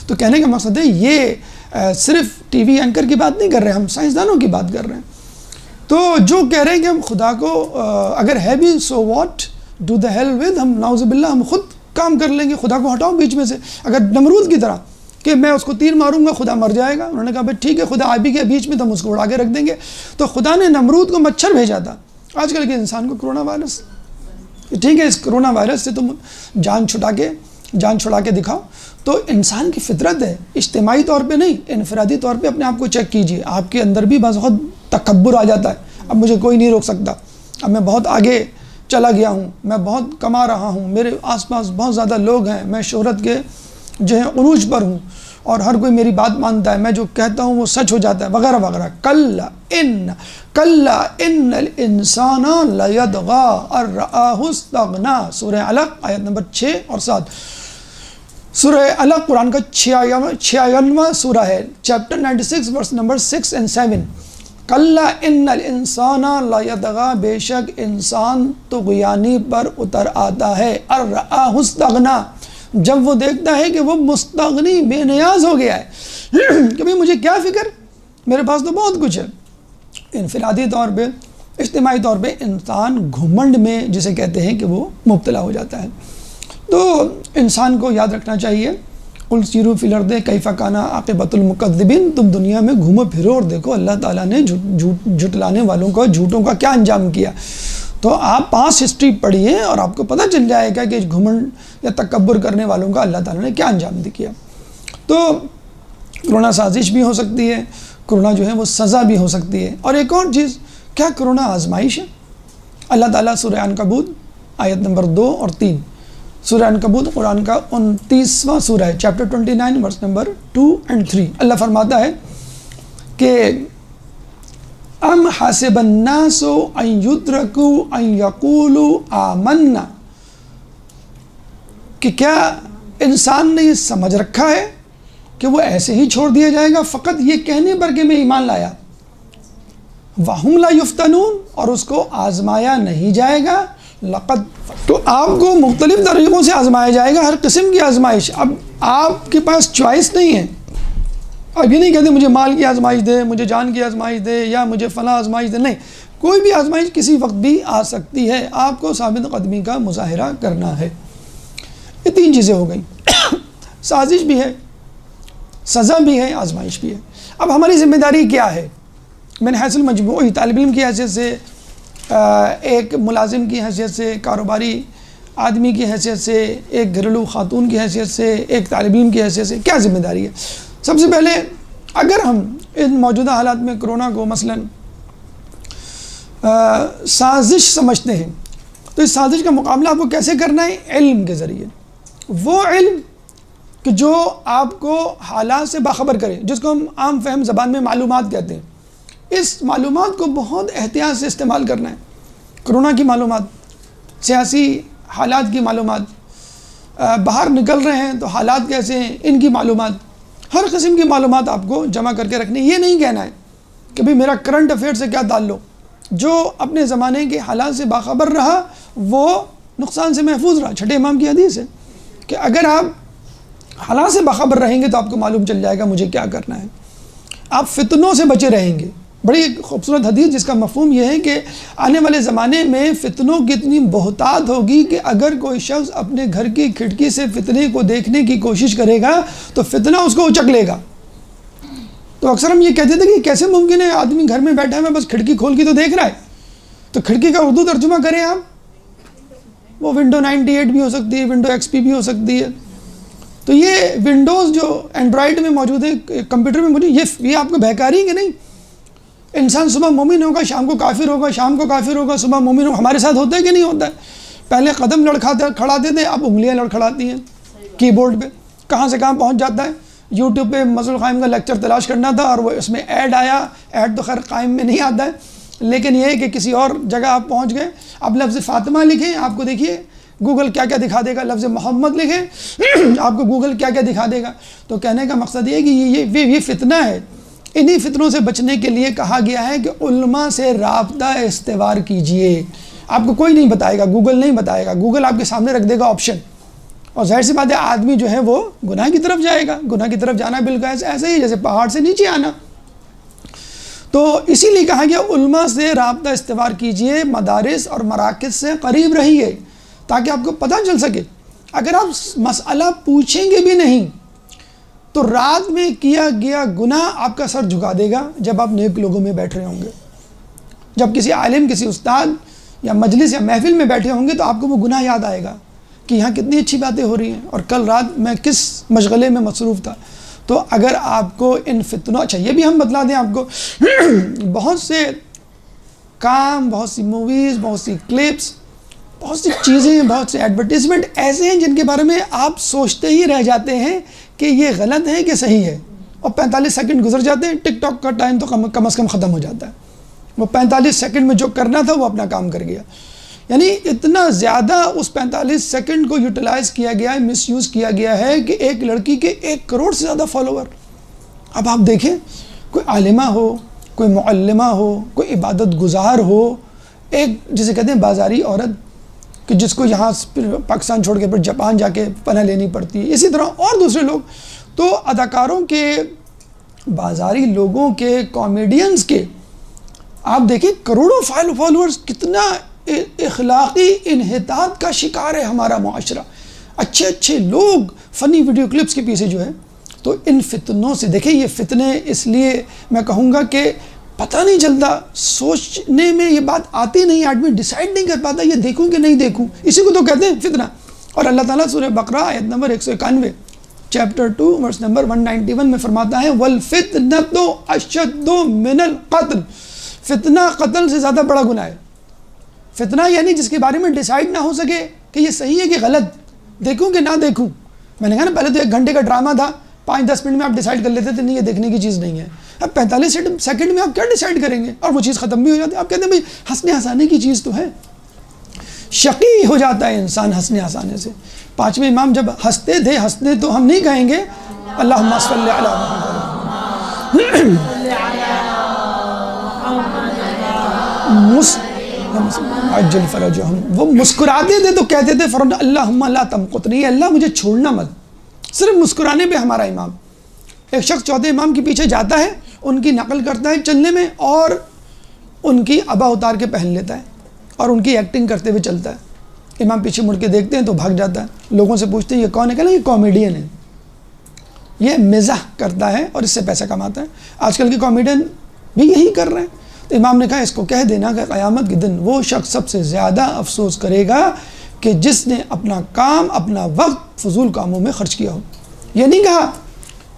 تو کہنے کا مقصد ہے یہ صرف ٹی وی اینکر کی بات نہیں کر رہے، ہم سائنسدانوں کی بات کر رہے ہیں۔ تو جو کہہ رہے ہیں کہ ہم خدا کو اگر ہے بھی so what, do the hell with, ہم نعوذ باللہ ہم خود کام کر لیں گے، خدا کو ہٹاؤ بیچ میں سے۔ اگر نمرود کی طرح کہ میں اس کو تیر ماروں گا خدا مر جائے گا، انہوں نے کہا بھائی ٹھیک ہے خدا آ بھی گیا بیچ میں تو ہم اس کو اڑا کے رکھ دیں گے۔ تو خدا نے نمرود کو مچھر بھیجا تھا، آج کل کے انسان کو کرونا وائرس۔ ٹھیک ہے اس کرونا وائرس سے تم جان چھڑا کے دکھاؤ۔ تو انسان کی فطرت ہے، اجتماعی طور پہ نہیں، انفرادی طور پہ اپنے آپ کو چیک کیجئے۔ آپ کے اندر بھی بعض وقت تکبر آ جاتا ہے، اب مجھے کوئی نہیں روک سکتا، اب میں بہت آگے چلا گیا ہوں، میں بہت کما رہا ہوں، میرے آس پاس بہت زیادہ لوگ ہیں، میں شہرت کے جو ہے عروج پر ہوں اور ہر کوئی میری بات مانتا ہے، میں جو کہتا ہوں وہ سچ ہو جاتا ہے، وغیرہ وغیرہ۔ کلا ان الانسان لیطغی ان رآہ استغنی، سورہ علق آیت نمبر 6 اور 7۔ سورہ علق قرآن کا 56واں سورہ ہے، چیپٹر 96 ورس نمبر 6 اور 7۔ کلا ان الانسان لیطغی، بے شک انسان طغیانی پر اتر آتا ہے، ان رآہ استغنی، جب وہ دیکھتا ہے کہ وہ مستغنی، بے نیاز ہو گیا ہے کہ بھئی مجھے کیا فکر، میرے پاس تو بہت کچھ ہے۔ انفرادی طور پہ، اجتماعی طور پہ انسان گھمنڈ میں جسے کہتے ہیں کہ وہ مبتلا ہو جاتا ہے۔ تو انسان کو یاد رکھنا چاہیے، قل سیروا فی الارض کیف کان عاقبۃ المکذبین، تم دنیا میں گھومو پھرو اور دیکھو اللہ تعالیٰ نے جھٹلانے والوں کو، جھوٹوں کا کیا انجام کیا۔ تو آپ پاس ہسٹری پڑھیے اور آپ کو پتہ چل جائے گا کہ گھمنڈ یا تکبر کرنے والوں کا اللہ تعالیٰ نے کیا انجام کیا۔ تو کرونا سازش بھی ہو سکتی ہے، کرونا جو ہے وہ سزا بھی ہو سکتی ہے۔ اور ایک اور چیز، کیا کرونا آزمائش ہے؟ اللہ تعالیٰ سورہ عنکبوت آیت نمبر 2 اور 3، سورہ عنکبوت قرآن کا 29واں سورہ ہے، چیپٹر 29 ورس نمبر 2 اور 3۔ اللہ فرماتا ہے کہ ام حسب الناس ان یترکوا ان یقولوا آمنا، کہ کیا انسان نے یہ سمجھ رکھا ہے کہ وہ ایسے ہی چھوڑ دیا جائے گا فقط یہ کہنے پر کہ میں ایمان لایا، وَهُمْ لَا يُفْتَنُونَ، اور اس کو آزمایا نہیں جائے گا، لقد. تو آپ کو مختلف طریقوں سے آزمایا جائے گا، ہر قسم کی آزمائش. اب آپ کے پاس چوائس نہیں ہے. اب یہ نہیں کہتے مجھے مال کی آزمائش دے، مجھے جان کی آزمائش دے، یا مجھے فلاں آزمائش دے. نہیں، کوئی بھی آزمائش کسی وقت بھی آ سکتی ہے. آپ کو ثابت قدمی کا مظاہرہ کرنا ہے. یہ 3 چیزیں ہو گئیں. سازش بھی ہے، سزا بھی ہے، آزمائش بھی ہے. اب ہماری ذمہ داری کیا ہے؟ میں نے حیث المجموعی طالب علم کی حیثیت سے، ایک ملازم کی حیثیت سے، کاروباری آدمی کی حیثیت سے، ایک گھریلو خاتون کی حیثیت سے، ایک طالب علم کی حیثیت سے کیا ذمہ داری ہے؟ سب سے پہلے اگر ہم ان موجودہ حالات میں کرونا کو مثلاً سازش سمجھتے ہیں تو اس سازش کا مقابلہ آپ کو کیسے کرنا ہے؟ علم کے ذریعے. وہ علم کہ جو آپ کو حالات سے باخبر کرے، جس کو ہم عام فہم زبان میں معلومات کہتے ہیں. اس معلومات کو بہت احتیاط سے استعمال کرنا ہے. کرونا کی معلومات، سیاسی حالات کی معلومات، باہر نکل رہے ہیں تو حالات کیسے ہیں ان کی معلومات، ہر قسم کی معلومات آپ کو جمع کر کے رکھنی. یہ نہیں کہنا ہے کہ بھئی میرا کرنٹ افیئر سے کیا تعلق. جو اپنے زمانے کے حالات سے باخبر رہا وہ نقصان سے محفوظ رہا. چھٹے امام کی حدیث ہے کہ اگر آپ حالات سے باخبر رہیں گے تو آپ کو معلوم چل جائے گا مجھے کیا کرنا ہے. آپ فتنوں سے بچے رہیں گے. بڑی خوبصورت حدیث جس کا مفہوم یہ ہے کہ آنے والے زمانے میں فتنوں کی اتنی بہتات ہوگی کہ اگر کوئی شخص اپنے گھر کی کھڑکی سے فتنے کو دیکھنے کی کوشش کرے گا تو فتنہ اس کو اچک لے گا. تو اکثر ہم یہ کہتے تھے کہ کیسے ممکن ہے آدمی گھر میں بیٹھا ہے بس کھڑکی کھول کے تو دیکھ رہا ہے. تو کھڑکی کا اردو ترجمہ کریں آپ، وہ ونڈو 98 بھی ہو سکتی ہے، ونڈو XP بھی ہو سکتی ہے. تو یہ ونڈوز جو اینڈرائڈ میں موجود ہے، کمپیوٹر میں موجود، یہ آپ کو بہکاری کہ نہیں؟ انسان صبح مومن ہوگا، شام کو کافر ہوگا، شام کو کافر ہوگا، صبح مومن ہوگا. ہمارے ساتھ ہوتا ہے کہ نہیں ہوتا ہے؟ پہلے قدم کھڑاتے تھے، اب انگلیاں لڑکھڑاتی ہیں کی بورڈ پہ. کہاں سے کہاں پہنچ جاتا ہے. یوٹیوب پہ مظہر القائم کا لیکچر تلاش کرنا تھا اور وہ اس میں ایڈ آیا. ایڈ تو خیر قائم میں نہیں آتا ہے، لیکن یہ ہے کہ کسی اور جگہ آپ پہنچ گئے. اب لفظ فاطمہ لکھیں، آپ کو دیکھیے گوگل کیا کیا دکھا دے گا. لفظ محمد لکھیں، آپ کو گوگل کیا کیا دکھا دے گا. تو کہنے کا مقصد یہ ہے کہ یہ فتنہ ہے. انہی فتنوں سے بچنے کے لیے کہا گیا ہے کہ علماء سے رابطہ استوار کیجئے. آپ کو کوئی نہیں بتائے گا، گوگل نہیں بتائے گا. گوگل آپ کے سامنے رکھ دے گا آپشن، اور ظاہر سی بات ہے آدمی جو ہے وہ گناہ کی طرف جائے گا. گناہ کی طرف جانا بالکل ایسے ہی جیسے پہاڑ سے نیچے آنا. تو اسی لیے کہا گیا علماء سے رابطہ استوار کیجئے، مدارس اور مراکز سے قریب رہیے تاکہ آپ کو پتہ چل سکے. اگر آپ مسئلہ پوچھیں گے بھی نہیں تو رات میں کیا گیا گناہ آپ کا سر جھکا دے گا جب آپ نیک لوگوں میں بیٹھ رہے ہوں گے. جب کسی عالم، کسی استاد یا مجلس یا محفل میں بیٹھے ہوں گے تو آپ کو وہ گناہ یاد آئے گا کہ یہاں کتنی اچھی باتیں ہو رہی ہیں اور کل رات میں کس مشغلے میں مصروف تھا. تو اگر آپ کو ان فتنوں، اچھا یہ بھی ہم بتلا دیں آپ کو، بہت سے کام، بہت سی موویز، بہت سی کلپس، بہت سی چیزیں، بہت سے ایڈورٹیزمنٹ ایسے ہیں جن کے بارے میں آپ سوچتے ہی رہ جاتے ہیں کہ یہ غلط ہے کہ صحیح ہے، اور 45 سیکنڈ گزر جاتے ہیں. ٹک ٹاک کا ٹائم تو کم از کم ختم ہو جاتا ہے. وہ 45 سیکنڈ میں جو کرنا تھا وہ اپنا کام کر گیا. یعنی اتنا زیادہ اس 45 سیکنڈ کو یوٹیلائز کیا گیا ہے، مس یوز کیا گیا ہے کہ ایک لڑکی کے 1 کروڑ سے زیادہ فالوور. اب آپ دیکھیں، کوئی عالمہ ہو، کوئی معلمہ ہو، کوئی عبادت گزار ہو، ایک جسے کہتے ہیں بازاری عورت کہ جس کو یہاں پاکستان چھوڑ کے پھر جاپان جا کے پناہ لینی پڑتی ہے، اسی طرح اور دوسرے لوگ. تو اداکاروں کے، بازاری لوگوں کے، کامیڈینز کے آپ دیکھیں کروڑوں فالوورز. کتنا اخلاقی انحطاط کا شکار ہے ہمارا معاشرہ. اچھے اچھے لوگ فنی ویڈیو کلپس کے پیچھے جو ہے. تو ان فتنوں سے دیکھیں، یہ فتنے اس لیے میں کہوں گا کہ پتہ نہیں چلتا، سوچنے میں یہ بات آتی نہیں، آدمی ڈیسائیڈ نہیں کر پاتا یہ دیکھوں کہ نہیں دیکھوں. اسی کو تو کہتے ہیں فتنہ. اور اللہ تعالیٰ سورہ بقرہ آیت نمبر 191 چیپٹر 2 ورس نمبر 191 میں فرماتا ہے وَالْفِتْنَةُ أَشَدُّ مِنَ الْقَتْلِ. فتنہ قتل سے زیادہ بڑا گناہ ہے. فتنہ یعنی جس کے بارے میں ڈیسائیڈ نہ ہو سکے کہ یہ صحیح ہے کہ غلط، دیکھوں کہ نہ دیکھوں. میں نے کہا نا پہلے تو 1 گھنٹے کا ڈرامہ تھا، 5-10 منٹ میں آپ ڈیسائیڈ کر لیتے تھے نہیں یہ دیکھنے کی چیز نہیں ہے. اب 45 سیکنڈ میں آپ کیا ڈیسائیڈ کریں گے اور وہ چیز ختم بھی ہو جاتی ہے. آپ کہتے ہیں بھائی ہنسنے ہنسانے کی چیز تو ہے. شقی ہو جاتا ہے انسان ہنسنے ہنسانے سے. 5ویں امام جب ہنستے تھے، ہنستے تو ہم نہیں کہیں گے اللہم صلی علی محمد. عجل فرجہم، وہ مسکراتے تھے تو کہتے تھے فرن اللہم لا تمقتنی، اللہ مجھے چھوڑنا مت۔ صرف مسکرانے پہ ہمارا امام، ایک شخص چوتھے امام کے پیچھے جاتا ہے، ان کی نقل کرتا ہے چلنے میں، اور ان کی عبا اتار کے پہن لیتا ہے اور ان کی ایکٹنگ کرتے ہوئے چلتا ہے۔ امام پیچھے مڑ کے دیکھتے ہیں تو بھاگ جاتا ہے، لوگوں سے پوچھتے ہیں یہ کون ہے؟ کہنا یہ کامیڈین ہے، یہ مزاح کرتا ہے اور اس سے پیسہ کماتا ہے۔ آج کل کے کامیڈین بھی یہی کر رہے ہیں۔ تو امام نے کہا اس کو کہہ دینا کہ قیامت کے دن وہ شخص سب سے زیادہ افسوس کرے گا کہ جس نے اپنا کام، اپنا وقت فضول کاموں میں خرچ کیا ہو۔ یہ نہیں کہا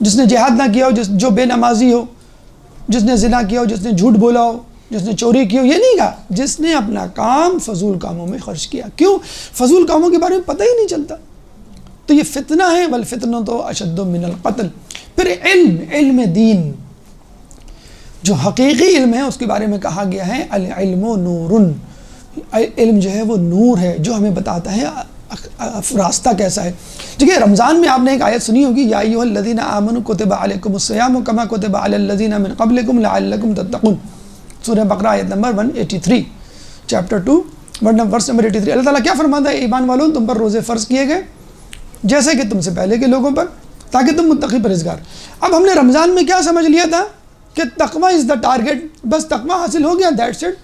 جس نے جہاد نہ کیا ہو، جو بے نمازی ہو، جس نے زنا کیا ہو، جس نے جھوٹ بولا ہو، جس نے چوری کی ہو، یہ نہیں کہا، جس نے اپنا کام فضول کاموں میں خرچ کیا۔ کیوں؟ فضول کاموں کے بارے میں پتہ ہی نہیں چلتا۔ تو یہ فتنہ ہے، والفتنہ تو اشد من القتل۔ پھر علم دین، جو حقیقی علم ہے اس کے بارے میں کہا گیا ہے العلم نور، علم جو ہے وہ نور ہے جو ہمیں بتاتا ہے راستہ کیسا ہے۔ ٹھیک ہے، رمضان میں آپ نے ایک آیت سنی ہوگی، یا ایھا الذین آمنوا کتب علیکم الصیام کما کتب علی الذین من قبلکم لعلکم تتقون، سورہ بقرہ آیت نمبر 183، چیپٹر 2 ورس نمبر 83۔ اللہ تعالیٰ کیا فرماتا ہے؟ ایمان والوں تم پر روزے فرض کیے گئے جیسے کہ تم سے پہلے کے لوگوں پر، تاکہ تم متقی پرہیزگار۔ اب ہم نے رمضان میں کیا سمجھ لیا تھا کہ تقوی از دا ٹارگیٹ، بس تقوی حاصل ہو گیا، دیٹس اٹ،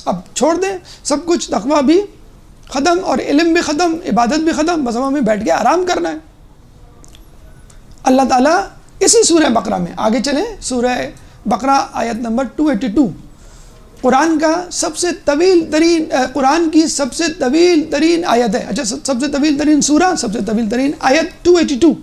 اب چھوڑ دیں سب کچھ، تقوی بھی ختم اور علم بھی ختم، عبادت بھی ختم، بس ہمیں بیٹھ کے آرام کرنا ہے۔ اللہ تعالیٰ اسی سورہ بقرہ میں آگے چلیں، سورہ بقرہ آیت نمبر 282، قرآن کا سب سے طویل ترین، قرآن کی سب سے طویل ترین آیت ہے، اچھا سب سے طویل ترین سورہ، سب سے طویل ترین آیت 282،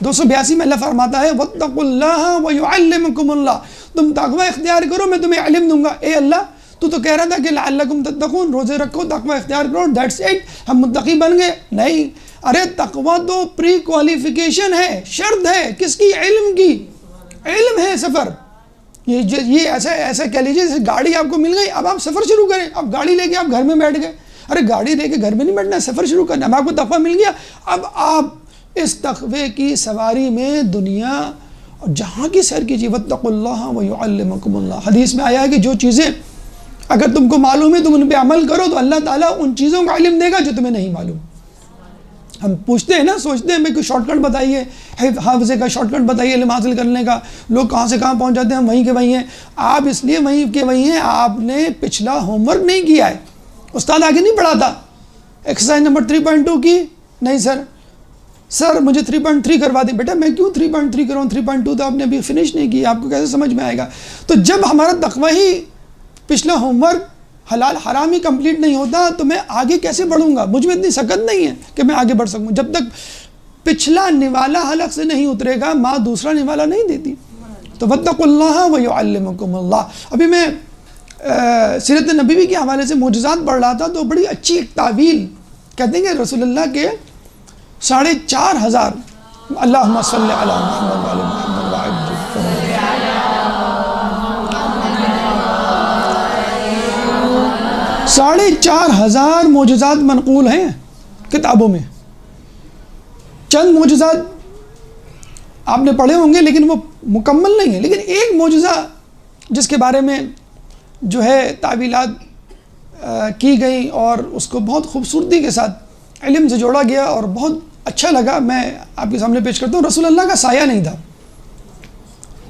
282 میں اللہ فرماتا ہے وَاتَّقُوا اللَّهَ وَيُعَلِّمُكُمُ اللَّهُ، تم تقوی اختیار کرو میں تمہیں علم دوں گا۔ اے اللہ تو کہہ رہا تھا کہ لعلکم تتقون، روزے رکھو، تقوی اختیار کرو، دیٹس اٹ، ہم متقی بن گئے؟ نہیں، ارے تقوی تو پری کوالیفیکیشن ہے، شرط ہے، کس کی؟ علم کی۔ علم ہے سفر، یہ ایسا کہہ لیجیے جیسے گاڑی آپ کو مل گئی، اب آپ سفر شروع کریں، اب گاڑی لے کے آپ گھر میں بیٹھ گئے، ارے گاڑی لے کے گھر میں نہیں بیٹھنا، سفر شروع کرنا، اب آپ کو تقوی مل گیا، اب آپ اس تقوی کی سواری میں دنیا اور جہاں کی سیر کیجیے۔ واتقوا اللہ ویعلمکم اللہ، حدیث میں آیا ہے کہ جو چیزیں اگر تم کو معلوم ہے تم ان پہ عمل کرو تو اللہ تعالیٰ ان چیزوں کا علم دے گا جو تمہیں نہیں معلوم۔ ہم پوچھتے ہیں نا، سوچتے ہیں میں کوئی شارٹ کٹ بتائیے، حافظے کا شارٹ کٹ بتائیے علم حاصل کرنے کا، لوگ کہاں سے کہاں پہنچ جاتے ہیں، ہم وہیں کے وہیں ہیں۔ آپ اس لیے وہیں کے وہیں ہیں، آپ نے پچھلا ہوم ورک نہیں کیا ہے، استاد آگے نہیں پڑھاتا۔ ایکسرسائز نمبر 3.2 کی نہیں سر مجھے 3.3 کروا دیں، بیٹا میں کیوں 3.3 کروں، 3.2 تو آپ نے ابھی فنش نہیں کی، آپ کو کیسے سمجھ میں آئے گا؟ تو جب ہمارا تقوی ہی پچھلا ہوم ورک حلال حرام ہی کمپلیٹ نہیں ہوتا تو میں آگے کیسے بڑھوں گا؟ مجھ میں اتنی سکت نہیں ہے کہ میں آگے بڑھ سکوں۔ جب تک پچھلا نوالا حلق سے نہیں اترے گا ماں دوسرا نوالا نہیں دیتی۔ تو واتقوا اللہ ویعلمکم اللہ۔ ابھی میں سیرت نبوی کے حوالے سے معجزات پڑھ رہا تھا تو بڑی اچھی ایک تعویل کہتے ہیں کہ رسول اللہ کے 4,500 اللہم صلی علی محمد وعلی محمد وعجل 4,500 معجزات منقول ہیں کتابوں میں۔ چند معجزات آپ نے پڑھے ہوں گے لیکن وہ مکمل نہیں ہے، لیکن ایک معجزہ جس کے بارے میں جو ہے تعویلات کی گئی اور اس کو بہت خوبصورتی کے ساتھ علم سے جوڑا گیا اور بہت اچھا لگا، میں آپ کے سامنے پیش کرتا ہوں۔ رسول اللہ کا سایہ نہیں تھا۔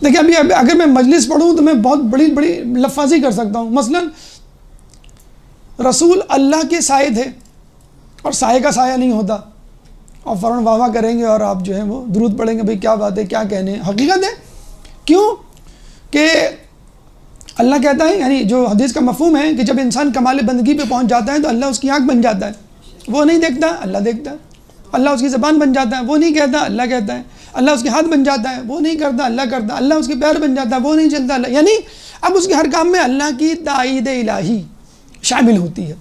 دیکھیں ابھی اگر میں مجلس پڑھوں تو میں بہت بڑی لفاظی کر سکتا ہوں۔ مثلا رسول اللہ کے سائے تھے اور سائے کا سایہ نہیں ہوتا، اور فوراً واہ واہ کریں گے اور آپ جو ہے وہ درود پڑھیں گے، بھئی کیا بات ہے، کیا کہنے، حقیقت ہے۔ کیوں کہ اللہ کہتا ہے، یعنی جو حدیث کا مفہوم ہے کہ جب انسان کمال بندگی پہ پہنچ جاتا ہے تو اللہ اس کی آنکھ بن جاتا ہے، وہ نہیں دیکھتا، اللہ دیکھتا ہے۔ اللہ اس کی زبان بن جاتا ہے، وہ نہیں کہتا، اللہ کہتا ہے۔ اللہ اس کے ہاتھ بن جاتا ہے، وہ نہیں کرتا، اللہ کرتا۔ اللہ اس کے پیر بن جاتا ہے، وہ نہیں چلتا، اللہ، یعنی اب اس کے ہر کام میں اللہ کی تائید الہی شامل ہوتی ہے۔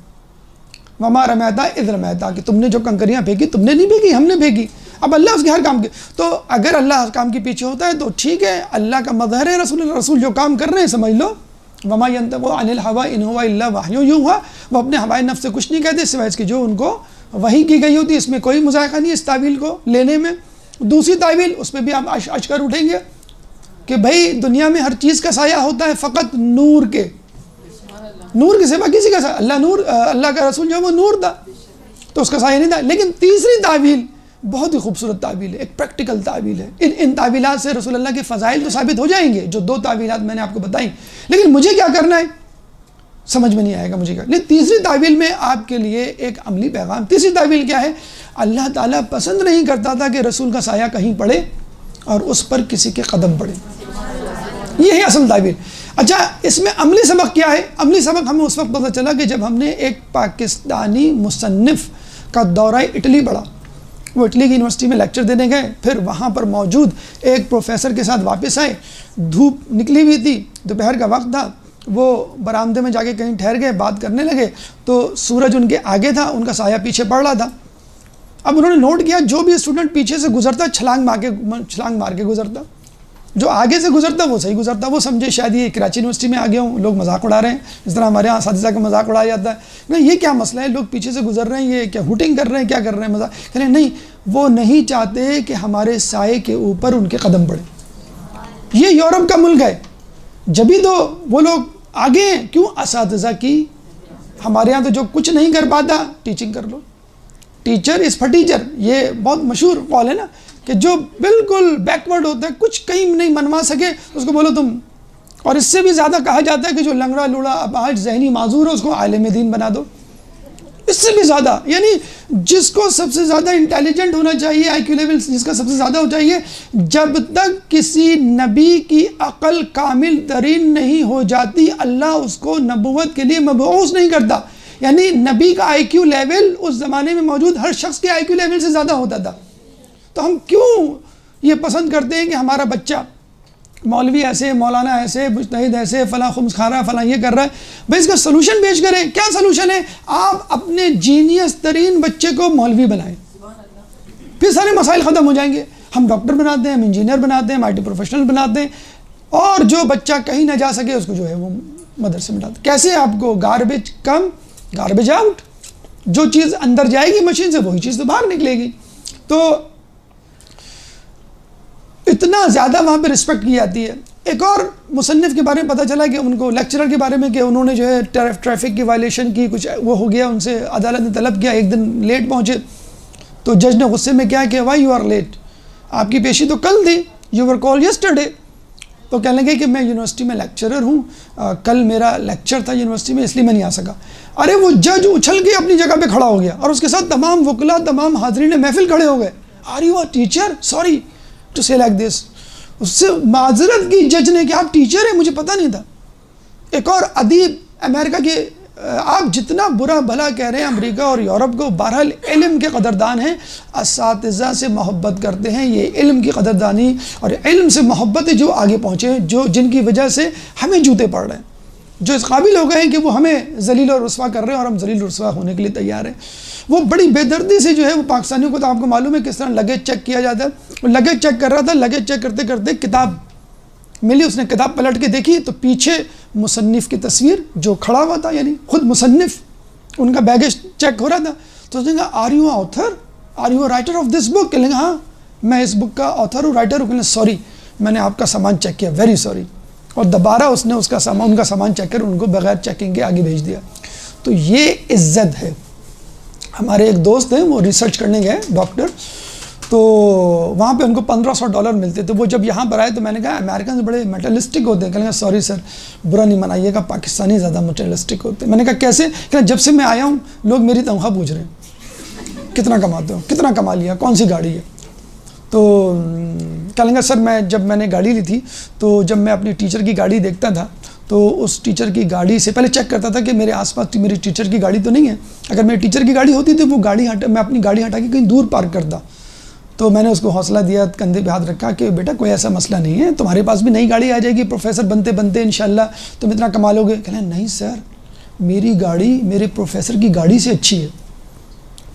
وما رمیت اذ رمیت، کہ تم نے جو کنکریاں پھینکی تم نے نہیں پھینکی، ہم نے پھینکی۔ اب اللہ اس کے ہر کام کے، تو اگر اللہ ہر کام کے پیچھے ہوتا ہے تو ٹھیک ہے، اللہ کا مظہر ہے رسول جو کام کر رہے ہیں سمجھ لو۔ وما ينطق عن الهوى ان هو الا وحی یوحى، وہ اپنے ہوائے نفس سے کچھ نہیں کہتے سوائے اس کے جو ان کو وحی کی گئی ہوتی ہے۔ اس میں کوئی مذائقہ نہیں اس تعویل کو لینے میں۔ دوسری تعویل اس پہ بھی آپ اچ کر اٹھیں گے کہ بھائی دنیا میں ہر چیز کا سایہ ہوتا ہے فقط نور کے، نور کے سوا کسی کا سایہ، اللہ کا رسول جو ہے وہ نور تھا تو اس کا سایہ نہیں تھا۔ لیکن تیسری تعویل بہت ہی خوبصورت تعویل ہے، ایک پریکٹیکل تعویل ہے۔ ان تعویلات سے رسول اللہ کے فضائل تو ثابت ہو جائیں گے، جو 2 تعویلات میں نے آپ کو بتائیں، لیکن مجھے کیا کرنا ہے سمجھ میں نہیں آئے گا مجھے کیا۔ لیکن تیسری تعویل میں آپ کے لیے ایک عملی پیغام۔ تیسری تعویل کیا ہے؟ اللہ تعالیٰ پسند نہیں کرتا تھا کہ رسول کا سایہ کہیں پڑے اور اس پر کسی کے قدم پڑے، یہ ہے اصل تعویل۔ اچھا، اس میں عملی سبق کیا ہے؟ عملی سبق ہمیں اس وقت پتہ چلا کہ جب ہم نے ایک پاکستانی مصنف کا دورہ اٹلی پڑھا، وہ اٹلی کی یونیورسٹی میں لیکچر دینے گئے، پھر وہاں پر موجود ایک پروفیسر کے ساتھ واپس آئے، دھوپ نکلی ہوئی تھی، دوپہر کا وقت تھا، وہ برآمدے میں جا کے کہیں ٹھہر گئے، بات کرنے لگے تو سورج ان کے آگے تھا، ان کا سایہ پیچھے پڑ رہا تھا۔ اب انہوں نے نوٹ کیا جو بھی اسٹوڈنٹ پیچھے سے گزرتا چھلانگ مار کے گزرتا، جو آگے سے گزرتا وہ صحیح گزرتا، وہ سمجھے شاید یہ کراچی یونیورسٹی میں آ گیا ہوں، لوگ مذاق اڑا رہے ہیں، اس طرح ہمارے یہاں اساتذہ کا مذاق اڑایا جاتا ہے، نہیں یہ کیا مسئلہ ہے، لوگ پیچھے سے گزر رہے ہیں، یہ کیا ہوٹنگ کر رہے ہیں، کیا کر رہے ہیں، مذاق کہہ رہے ہیں۔ نہیں، وہ نہیں چاہتے کہ ہمارے سائے کے اوپر ان کے قدم پڑے۔ یہ یورپ کا ملک ہے، جبھی تو وہ لوگ آگے ہیں، کیوں؟ اساتذہ کی۔ ہمارے یہاں تو جو کچھ نہیں کر پاتا ٹیچنگ کر لو، ٹیچر از فار ٹیچر، یہ بہت مشہور قول ہے نا، کہ جو بالکل بیکورڈ ہوتا ہے، کچھ کہیں نہیں منوا سکے اس کو بولو تم۔ اور اس سے بھی زیادہ کہا جاتا ہے کہ جو لنگڑا لوڑا اپاہج ذہنی معذور ہے اس کو عالم دین بنا دو، اس سے بھی زیادہ، یعنی جس کو سب سے زیادہ انٹیلیجنٹ ہونا چاہیے، آئی کیو لیول جس کا سب سے زیادہ ہو چاہیے، جب تک کسی نبی کی عقل کامل ترین نہیں ہو جاتی اللہ اس کو نبوت کے لیے مبعوث نہیں کرتا۔ یعنی نبی کا آئی کیو لیول اس زمانے میں موجود ہر شخص کے آئی کیو لیول سے زیادہ ہوتا تھا، تو ہم کیوں یہ پسند کرتے ہیں کہ ہمارا بچہ مولوی ایسے، مولانا ایسے، مجتہد ایسے، فلاں خمس کھا رہا ہے، فلاں یہ کر رہا ہے۔ بھائی اس کا سلوشن پیش کریں۔ کیا سلوشن ہے؟ آپ اپنے جینیس ترین بچے کو مولوی بنائیں، پھر سارے مسائل ختم ہو جائیں گے۔ ہم ڈاکٹر بناتے ہیں، ہم انجینئر بناتے ہیں، ہم آئی ٹی پروفیشنل بناتے ہیں، اور جو بچہ کہیں نہ جا سکے اس کو جو ہے وہ مدرسے میں ڈالتے ہیں۔ کیسے؟ آپ کو گاربیج کم گاربیج آؤٹ، جو چیز اندر جائے گی مشین سے وہی چیز تو باہر نکلے گی۔ تو اتنا زیادہ وہاں پہ رسپیکٹ کی جاتی ہے۔ ایک اور مصنف کے بارے میں پتہ چلا کہ ان کو لیکچرر کے بارے میں کہ انہوں نے جو ہے ٹریفک کی وائلیشن کی، کچھ وہ ہو گیا، ان سے عدالت نے طلب کیا، ایک دن لیٹ پہنچے تو جج نے غصے میں کیا کہ وائی یو آر لیٹ، آپ کی پیشی تو کل تھی، یو ور کال یسٹرڈے۔ تو کہنے لگے کہ میں یونیورسٹی میں لیکچرر ہوں، کل میرا لیکچر تھا یونیورسٹی میں، اس لیے میں نہیں آ سکا۔ ارے وہ جج اچھل کے اپنی جگہ پہ کھڑا ہو گیا اور اس کے ساتھ تمام وکلا، تمام حاضرین محفل کھڑے ہو گئے۔ Are you a teacher? Sorry to say like this. اس سے معذرت کی جج نے کہ آپ ٹیچر ہیں، مجھے پتہ نہیں تھا۔ ایک اور ادیب امریکہ کے، آپ جتنا برا بھلا کہہ رہے ہیں امریکہ اور یورپ کو، بہرحال علم کے قدردان ہیں، اساتذہ سے محبت کرتے ہیں، یہ علم کی قدردانی اور علم سے محبت ہے جو آگے پہنچے ہیں، جو جن کی وجہ سے ہمیں جوتے پڑ رہے ہیں، جو اس قابل ہو گئے ہیں کہ وہ ہمیں ذلیل و رسوا کر رہے ہیں اور ہم ذلیل و رسوا ہونے کے لیے تیار ہیں۔ وہ بڑی بے دردی سے جو ہے وہ پاکستانیوں کو، تو آپ کو معلوم ہے کس طرح لگیج چیک کیا جاتا ہے، وہ لگیج چیک کر رہا تھا، لگیج چیک کرتے کرتے کتاب ملی، اس نے کتاب پلٹ کے دیکھی تو پیچھے مصنف کی تصویر جو کھڑا ہوا تھا، یعنی خود مصنف، ان کا بیگیج چیک ہو رہا تھا۔ تو اس نے کہا are you author, are you writer of this book? کہنے لگا ہاں میں اس بک کا آتھر ہوں، رائٹر ہوں۔ کہنے سوری میں نے آپ کا سامان چیک کیا، ویری سوری، اور دوبارہ اس نے ان کا سامان چیک کر ان کو بغیر چیکنگ کے آگے بھیج دیا۔ تو یہ عزت ہے۔ ہمارے ایک دوست ہیں، وہ ریسرچ کرنے گئے ڈاکٹر، تو وہاں پہ ان کو $1500 ملتے تھے۔ وہ جب یہاں پر آئے تو میں نے کہا امریکن سے بڑے میٹرلسٹک ہوتے ہیں۔ کہنے لگا سوری سر برا نہیں منائیے گا، پاکستانی زیادہ میٹرلسٹک ہوتے ہیں۔ میں نے کہا کیسے؟ کہ جب سے میں آیا ہوں لوگ میری تنخواہ پوچھ رہے ہیں، کتنا کماتے ہو، کتنا کما لیا، کون سی گاڑی ہے؟ تو کہنے لگا سر جب میں نے گاڑی لی تھی تو جب میں اپنی ٹیچر کی گاڑی دیکھتا تھا تو اس ٹیچر کی گاڑی سے پہلے چیک کرتا تھا کہ میرے آس پاس میری ٹیچر کی گاڑی تو نہیں ہے۔ اگر میری ٹیچر کی گاڑی ہوتی تو وہ گاڑی میں اپنی گاڑی ہٹا کے کہیں دور پارک کرتا۔ تو میں نے اس کو حوصلہ دیا، کندھے پہ ہاتھ رکھا کہ بیٹا کوئی ایسا مسئلہ نہیں ہے، تمہارے پاس بھی نئی گاڑی آ جائے گی، پروفیسر بنتے بنتے انشاءاللہ تم اتنا کما لو گے۔ کہنا نہیں سر میری گاڑی میرے پروفیسر کی گاڑی سے اچھی ہے۔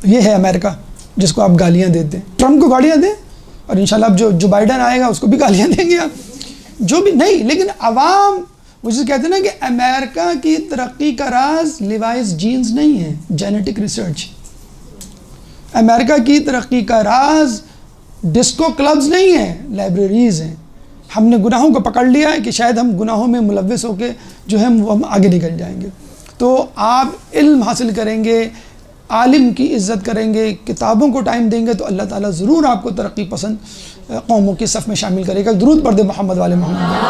یہ ہے امریکہ جس کو آپ گالیاں دیتے ہیں، ٹرمپ کو گالیاں دیں اور انشاءاللہ اب جو بائیڈن آئے گا اس کو بھی گالیاں دیں گے آپ، جو بھی نہیں، لیکن عوام وہ جسے کہتے ہیں نا کہ امریکہ کی ترقی کا راز لیوائز جینز نہیں ہے، جینیٹک ریسرچ۔ امریکہ کی ترقی کا راز ڈسکو کلبز نہیں ہیں، لائبریریز ہیں۔ ہم نے گناہوں کو پکڑ لیا ہے کہ شاید ہم گناہوں میں ملوث ہو کے جو ہے ہم آگے نکل جائیں گے۔ تو آپ علم حاصل کریں گے، عالم کی عزت کریں گے، کتابوں کو ٹائم دیں گے، تو اللہ تعالیٰ ضرور آپ کو ترقی پسند قوموں کی صف میں شامل کرے گا. درود پڑھ دے محمد والے محمد.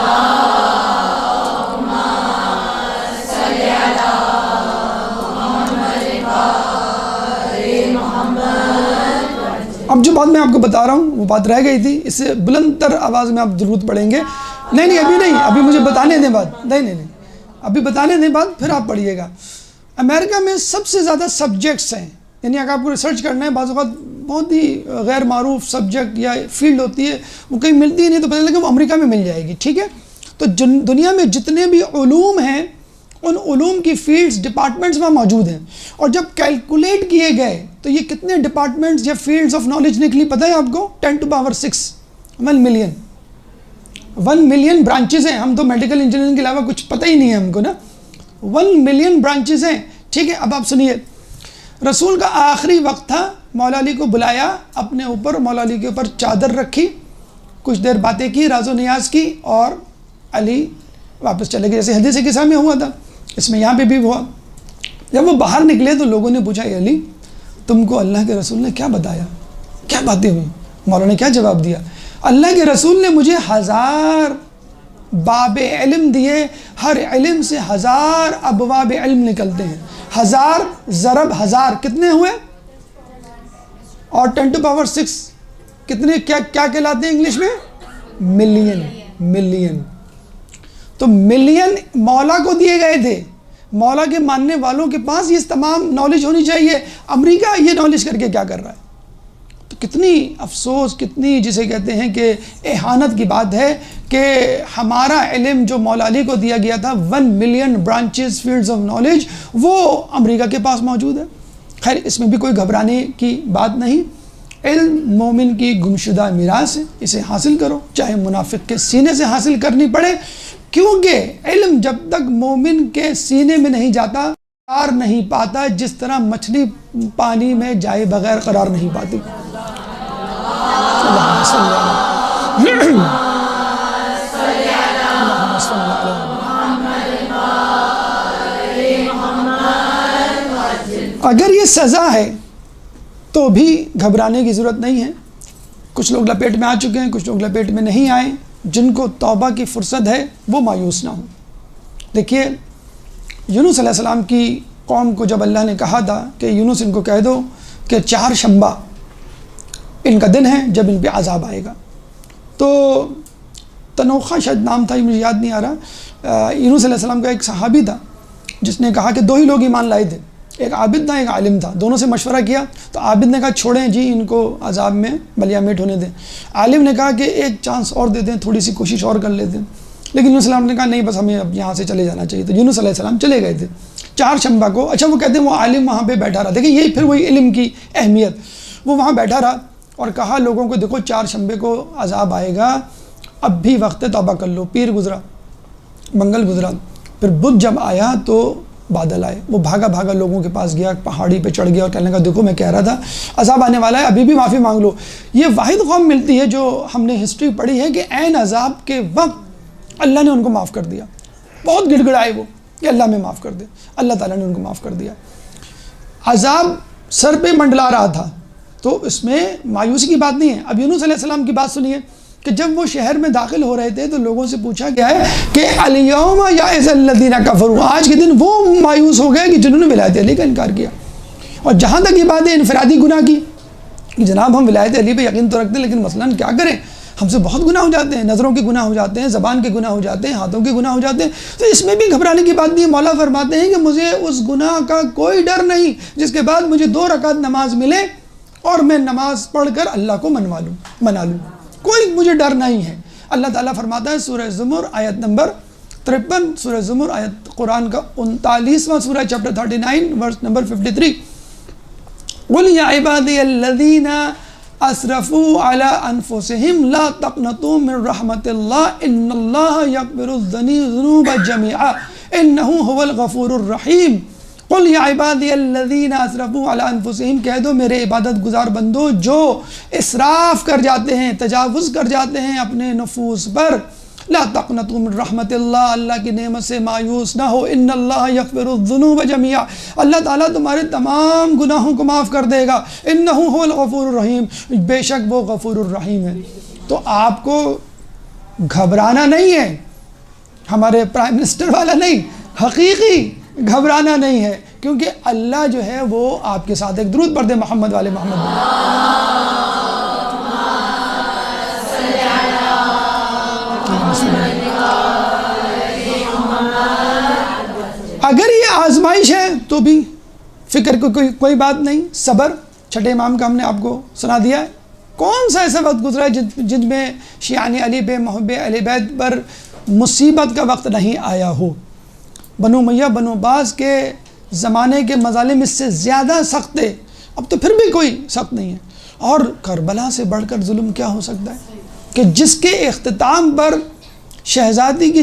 اب جو بات میں آپ کو بتا رہا ہوں وہ بات رہ گئی تھی، اس سے بلند تر آواز میں آپ درود پڑھیں گے. نہیں ابھی نہیں، ابھی مجھے بتانے دیں بات. نہیں ابھی بتانے دیں بات، پھر آپ پڑھیے گا. امریکہ میں سب سے زیادہ سبجیکٹس ہیں، یعنی اگر آپ کو ریسرچ کرنا ہے، بعض اوقات بہت ہی غیر معروف سبجیکٹ یا فیلڈ ہوتی ہے، وہ کہیں ملتی ہی نہیں، تو پتہ لگے وہ امریکہ میں مل جائے گی. ٹھیک ہے، تو دنیا میں جتنے بھی علوم ہیں ان علوم کی فیلڈز، ڈپارٹمنٹس وہاں موجود ہیں. اور جب کیلکولیٹ کیے گئے تو یہ کتنے ڈپارٹمنٹس یا فیلڈز آف نالج نکلی پتہ ہے آپ کو؟ 10⁻⁶ 1 ملین. 1 ملین برانچز ہیں. ہم تو میڈیکل انجینئرنگ کے علاوہ کچھ پتہ ہی نہیں ہے ہم کو نا. 1 ملین برانچز ہیں. ٹھیک ہے، اب آپ سنیے. رسول کا آخری وقت تھا، مولا علی کو بلایا اپنے اوپر، مولا علی کے اوپر چادر رکھی، کچھ دیر باتیں کی، راز و نیاز کی، اور علی واپس چلے گئے. جیسے حدیث قصہ میں ہوا تھا، اس میں یہاں پہ بھی ہوا. جب وہ باہر نکلے تو لوگوں نے پوچھا، اے علی تم کو اللہ کے رسول نے کیا بتایا، کیا باتیں ہوئی؟ مولا نے کیا جواب دیا؟ اللہ کے رسول نے مجھے 1000 باب علم دیے، ہر علم سے 1000 ابواب علم نکلتے ہیں. 1000 ضرب 1000 کتنے ہوئے؟ اور 10⁻⁶ کتنے کیا کہلاتے ہیں انگلش میں؟ ملین. تو ملین مولا کو دیے گئے تھے. مولا کے ماننے والوں کے پاس یہ تمام نالج ہونی چاہیے. امریکہ یہ نالج کر کے کیا کر رہا ہے؟ تو کتنی افسوس، کتنی جسے کہتے ہیں کہ اہانت کی بات ہے کہ ہمارا علم جو مولا علی کو دیا گیا تھا، 1 million branches, fields of knowledge, وہ امریکہ کے پاس موجود ہے. خیر، اس میں بھی کوئی گھبرانے کی بات نہیں. علم مومن کی گمشدہ میراث ہے، اسے حاصل کرو، چاہے منافق کے سینے سے حاصل کرنی پڑے، کیونکہ علم جب تک مومن کے سینے میں نہیں جاتا قرار نہیں پاتا، جس طرح مچھلی پانی میں جائے بغیر قرار نہیں پاتی. اگر یہ سزا ہے تو بھی گھبرانے کی ضرورت نہیں ہے. کچھ لوگ لپیٹ میں آ چکے ہیں، کچھ لوگ لپیٹ میں نہیں آئے. جن کو توبہ کی فرصت ہے وہ مایوس نہ ہوں. دیکھیے، یونس علیہ السلام کی قوم کو جب اللہ نے کہا تھا کہ یونس ان کو کہہ دو کہ 4 شنبہ ان کا دن ہے جب ان پہ عذاب آئے گا. تو تنوخہ شاید نام تھا، مجھے یاد نہیں آ رہا. یونس علیہ السلام کا ایک صحابی تھا جس نے کہا کہ 2 ہی لوگ ایمان لائے تھے، ایک عابد تھا، ایک عالم تھا. دونوں سے مشورہ کیا تو عابد نے کہا چھوڑیں جی ان کو عذاب میں بلیا میٹ ہونے دیں. عالم نے کہا کہ ایک چانس اور دے دیں، تھوڑی سی کوشش اور کر لیتے ہیں. لیکن یونس علیہ السلام نے کہا نہیں، بس ہمیں اب یہاں سے چلے جانا چاہیے. تو یونس علیہ السلام چلے گئے تھے 4 شنبہ کو. اچھا، وہ کہتے ہیں وہ عالم وہاں پہ بیٹھا رہا. دیکھیں یہی پھر وہی علم کی اہمیت. وہ وہاں بیٹھا رہا اور کہا لوگوں کو دیکھو 4 شنبے کو عذاب آئے گا، اب بھی وقت توبہ کر لو. پیر گزرا، منگل گزرا، پھر بدھ جب آیا تو بادل آئے. وہ بھاگا لوگوں کے پاس گیا، پہاڑی پہ چڑھ گیا اور کہنے لگا دیکھو میں کہہ رہا تھا عذاب آنے والا ہے، ابھی بھی معافی مانگ لو. یہ واحد قوم ملتی ہے جو ہم نے ہسٹری پڑھی ہے کہ عین عذاب کے وقت اللہ نے ان کو معاف کر دیا. بہت گڑ گڑائے وہ کہ اللہ میں معاف کر دے. اللہ تعالیٰ نے ان کو معاف کر دیا. عذاب سر پہ منڈلا رہا تھا تو اس میں مایوسی کی بات نہیں ہے. اب یونس علیہ السلام کی بات سنیے کہ جب وہ شہر میں داخل ہو رہے تھے تو لوگوں سے پوچھا گیا ہے کہ الیوم یئس الذین کفروا، آج کے دن وہ مایوس ہو گئے کہ جنہوں نے ولایت علی کا انکار کیا. اور جہاں تک یہ بات ہے انفرادی گناہ کی کہ جناب ہم ولایت علی پہ یقین تو رکھتے ہیں لیکن مثلاً کیا کریں، ہم سے بہت گناہ ہو جاتے ہیں، نظروں کے گناہ ہو جاتے ہیں، زبان کے گناہ ہو جاتے ہیں، ہاتھوں کے گناہ ہو جاتے ہیں. تو اس میں بھی گھبرانے کی بات نہیں ہے. مولا فرماتے ہیں کہ مجھے اس گناہ کا کوئی ڈر نہیں جس کے بعد مجھے 2 رکعت نماز ملے اور میں نماز پڑھ کر اللہ کو منا لوں. کوئی مجھے ڈر نہیں ہے. اللہ تعالیٰ فرماتا ہے سورہ زمر آیت نمبر 53، سورہ زمر آیت قرآن کا 39واں سورہ چیپٹر 39 ورس نمبر 53، قُلْ يَا عِبَادِيَ الَّذِينَ أَسْرَفُوا عَلَىٰ أَنفُسِهِمْ لَا تَقْنَطُوا مِنْ رَحْمَةِ اللَّهِ إِنَّ اللَّهَ يَغْفِرُ الذُّنُوبَ جَمِيعًا إِنَّهُ هُوَ الْغَفُورُ الرَّحِيمُ. قُلْ يَا عِبَادِيَ الَّذِينَ أَسْرَفُوا عَلَىٰ أَنفُسِهِمْ، کہہ دو میرے عبادت گزار بندو جو اسراف کر جاتے ہیں، تجاوز کر جاتے ہیں اپنے نفوس پر، لا تقنطوا من رحمت اللہ، اللہ کی نعمت سے مایوس نہ ہو، ان اللہ یغفر الذنوب جميعا، اللہ تعالیٰ تمہارے تمام گناہوں کو معاف کر دے گا، انہ هو الغفور الرحیم، بے شک وہ غفور الرحیم ہے۔ تو آپ کو گھبرانا نہیں ہے، ہمارے پرائم منسٹر والا نہیں، حقیقی گھبرانا نہیں ہے، کیونکہ اللہ جو ہے وہ آپ کے ساتھ۔ ایک درود پڑھ دیں محمد والے محمد۔ اگر یہ آزمائش ہے تو بھی فکر کو کوئی بات نہیں، صبر۔ چھٹے امام کا ہم نے آپ کو سنا دیا ہے۔ کون سا ایسا وقت گزرا ہے جن میں شیعان علی بے محب اہل بیت پر مصیبت کا وقت نہیں آیا ہو؟ بنو امیہ بنو عباس کے زمانے کے مظالم اس سے زیادہ سخت تھے، اب تو پھر بھی کوئی سخت نہیں ہے۔ اور کربلا سے بڑھ کر ظلم کیا ہو سکتا ہے کہ جس کے اختتام پر شہزادی کی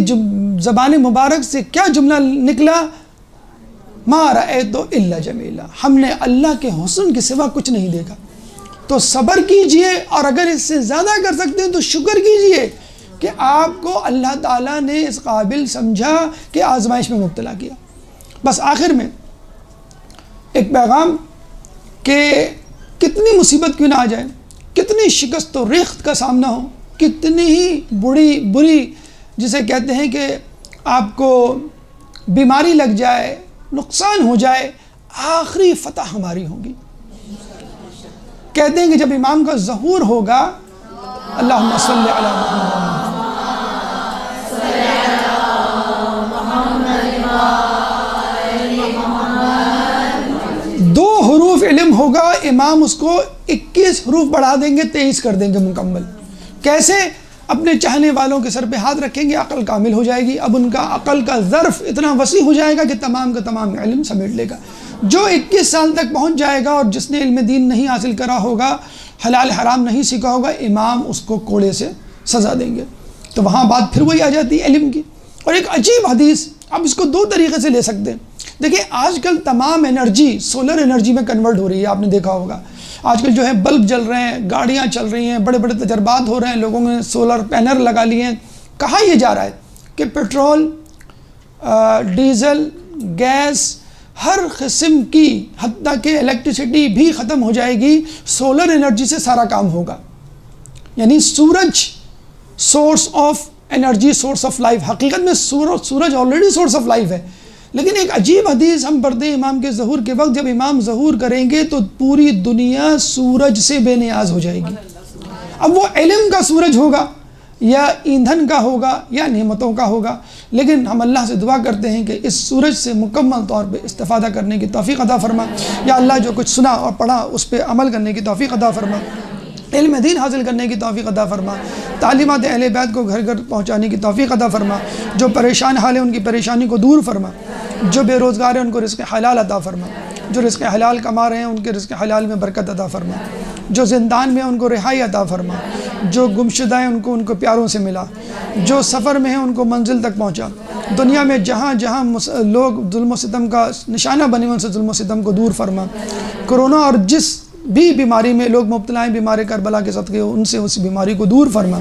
زبان مبارک سے کیا جملہ نکلا، ما رأیت الا جمیلا، ہم نے اللہ کے حسن کے سوا کچھ نہیں دیکھا۔ تو صبر کیجئے، اور اگر اس سے زیادہ کر سکتے ہیں تو شکر کیجئے کہ آپ کو اللہ تعالیٰ نے اس قابل سمجھا کہ آزمائش میں مبتلا کیا۔ بس آخر میں ایک پیغام کہ کتنی مصیبت کیوں نہ آ جائے، کتنی شکست و ریخت کا سامنا ہو، کتنی ہی بری جسے کہتے ہیں کہ آپ کو بیماری لگ جائے، نقصان ہو جائے، آخری فتح ہماری ہوگی۔ کہتے ہیں کہ جب امام کا ظہور ہوگا، اللہم صلی علی محمد، 2 حروف علم ہوگا، امام اس کو 21 حروف بڑھا دیں گے، 23 کر دیں گے مکمل۔ کیسے؟ اپنے چاہنے والوں کے سر پہ ہاتھ رکھیں گے، عقل کامل ہو جائے گی۔ اب ان کا عقل کا ظرف اتنا وسیع ہو جائے گا کہ تمام کا تمام علم سمیٹ لے گا۔ جو 21 سال تک پہنچ جائے گا اور جس نے علم دین نہیں حاصل کرا ہوگا، حلال حرام نہیں سیکھا ہوگا، امام اس کو کوڑے سے سزا دیں گے۔ تو وہاں بات پھر وہی آ جاتی ہے علم کی۔ اور ایک عجیب حدیث، آپ اس کو 2 طریقے سے لے سکتے ہیں۔ دیکھیں آج کل تمام انرجی سولر انرجی میں کنورٹ ہو رہی ہے، آپ نے دیکھا ہوگا۔ آج کل جو ہے بلب جل رہے ہیں، گاڑیاں چل رہی ہیں، بڑے بڑے تجربات ہو رہے ہیں، لوگوں نے سولر پینل لگا لیے ہیں۔ کہاں یہ جا رہا ہے کہ پیٹرول، ڈیزل، گیس، ہر قسم کی، حتیٰ کہ الیکٹریسٹی بھی ختم ہو جائے گی، سولر انرجی سے سارا کام ہوگا۔ یعنی سورج source of energy, source of life. حقیقت میں سورج آلریڈی سورس آف لائف ہے، لیکن ایک عجیب حدیث ہم پڑھتے ہیں امام کے ظہور کے وقت، جب امام ظہور کریں گے تو پوری دنیا سورج سے بے نیاز ہو جائے گی۔ اب وہ علم کا سورج ہوگا یا ایندھن کا ہوگا یا نعمتوں کا ہوگا، لیکن ہم اللہ سے دعا کرتے ہیں کہ اس سورج سے مکمل طور پہ استفادہ کرنے کی توفیق عطا فرما۔ یا اللہ جو کچھ سنا اور پڑھا اس پہ عمل کرنے کی توفیق عطا فرما، علم دین حاصل کرنے کی توفیق عطا فرما، تعلیمات اہل بیت کو گھر گھر پہنچانے کی توفیق عطا فرما، جو پریشان حال ہیں ان کی پریشانی کو دور فرما، جو بے روزگار ہیں ان کو رزق حلال عطا فرما، جو رزق حلال کما رہے ہیں ان کے رزق حلال میں برکت عطا فرما، جو زندان میں ان کو رہائی عطا فرما، جو گمشدہ ہیں ان کو پیاروں سے ملا، جو سفر میں ہیں ان کو منزل تک پہنچا، دنیا میں جہاں جہاں لوگ ظلم و ستم کا نشانہ بنے ان سے ظلم و ستم کو دور فرما، کرونا اور جس بھی بیماری میں لوگ مبتلا ہیں بیمار کربلا کے صدقے ان سے اس بیماری کو دور فرما۔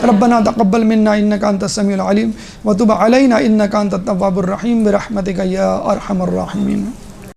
ربنا تقبل منا انک انت السمیع العلیم وتب علینا انک انت التواب الرحیم برحمتک یا ارحم الراحمین۔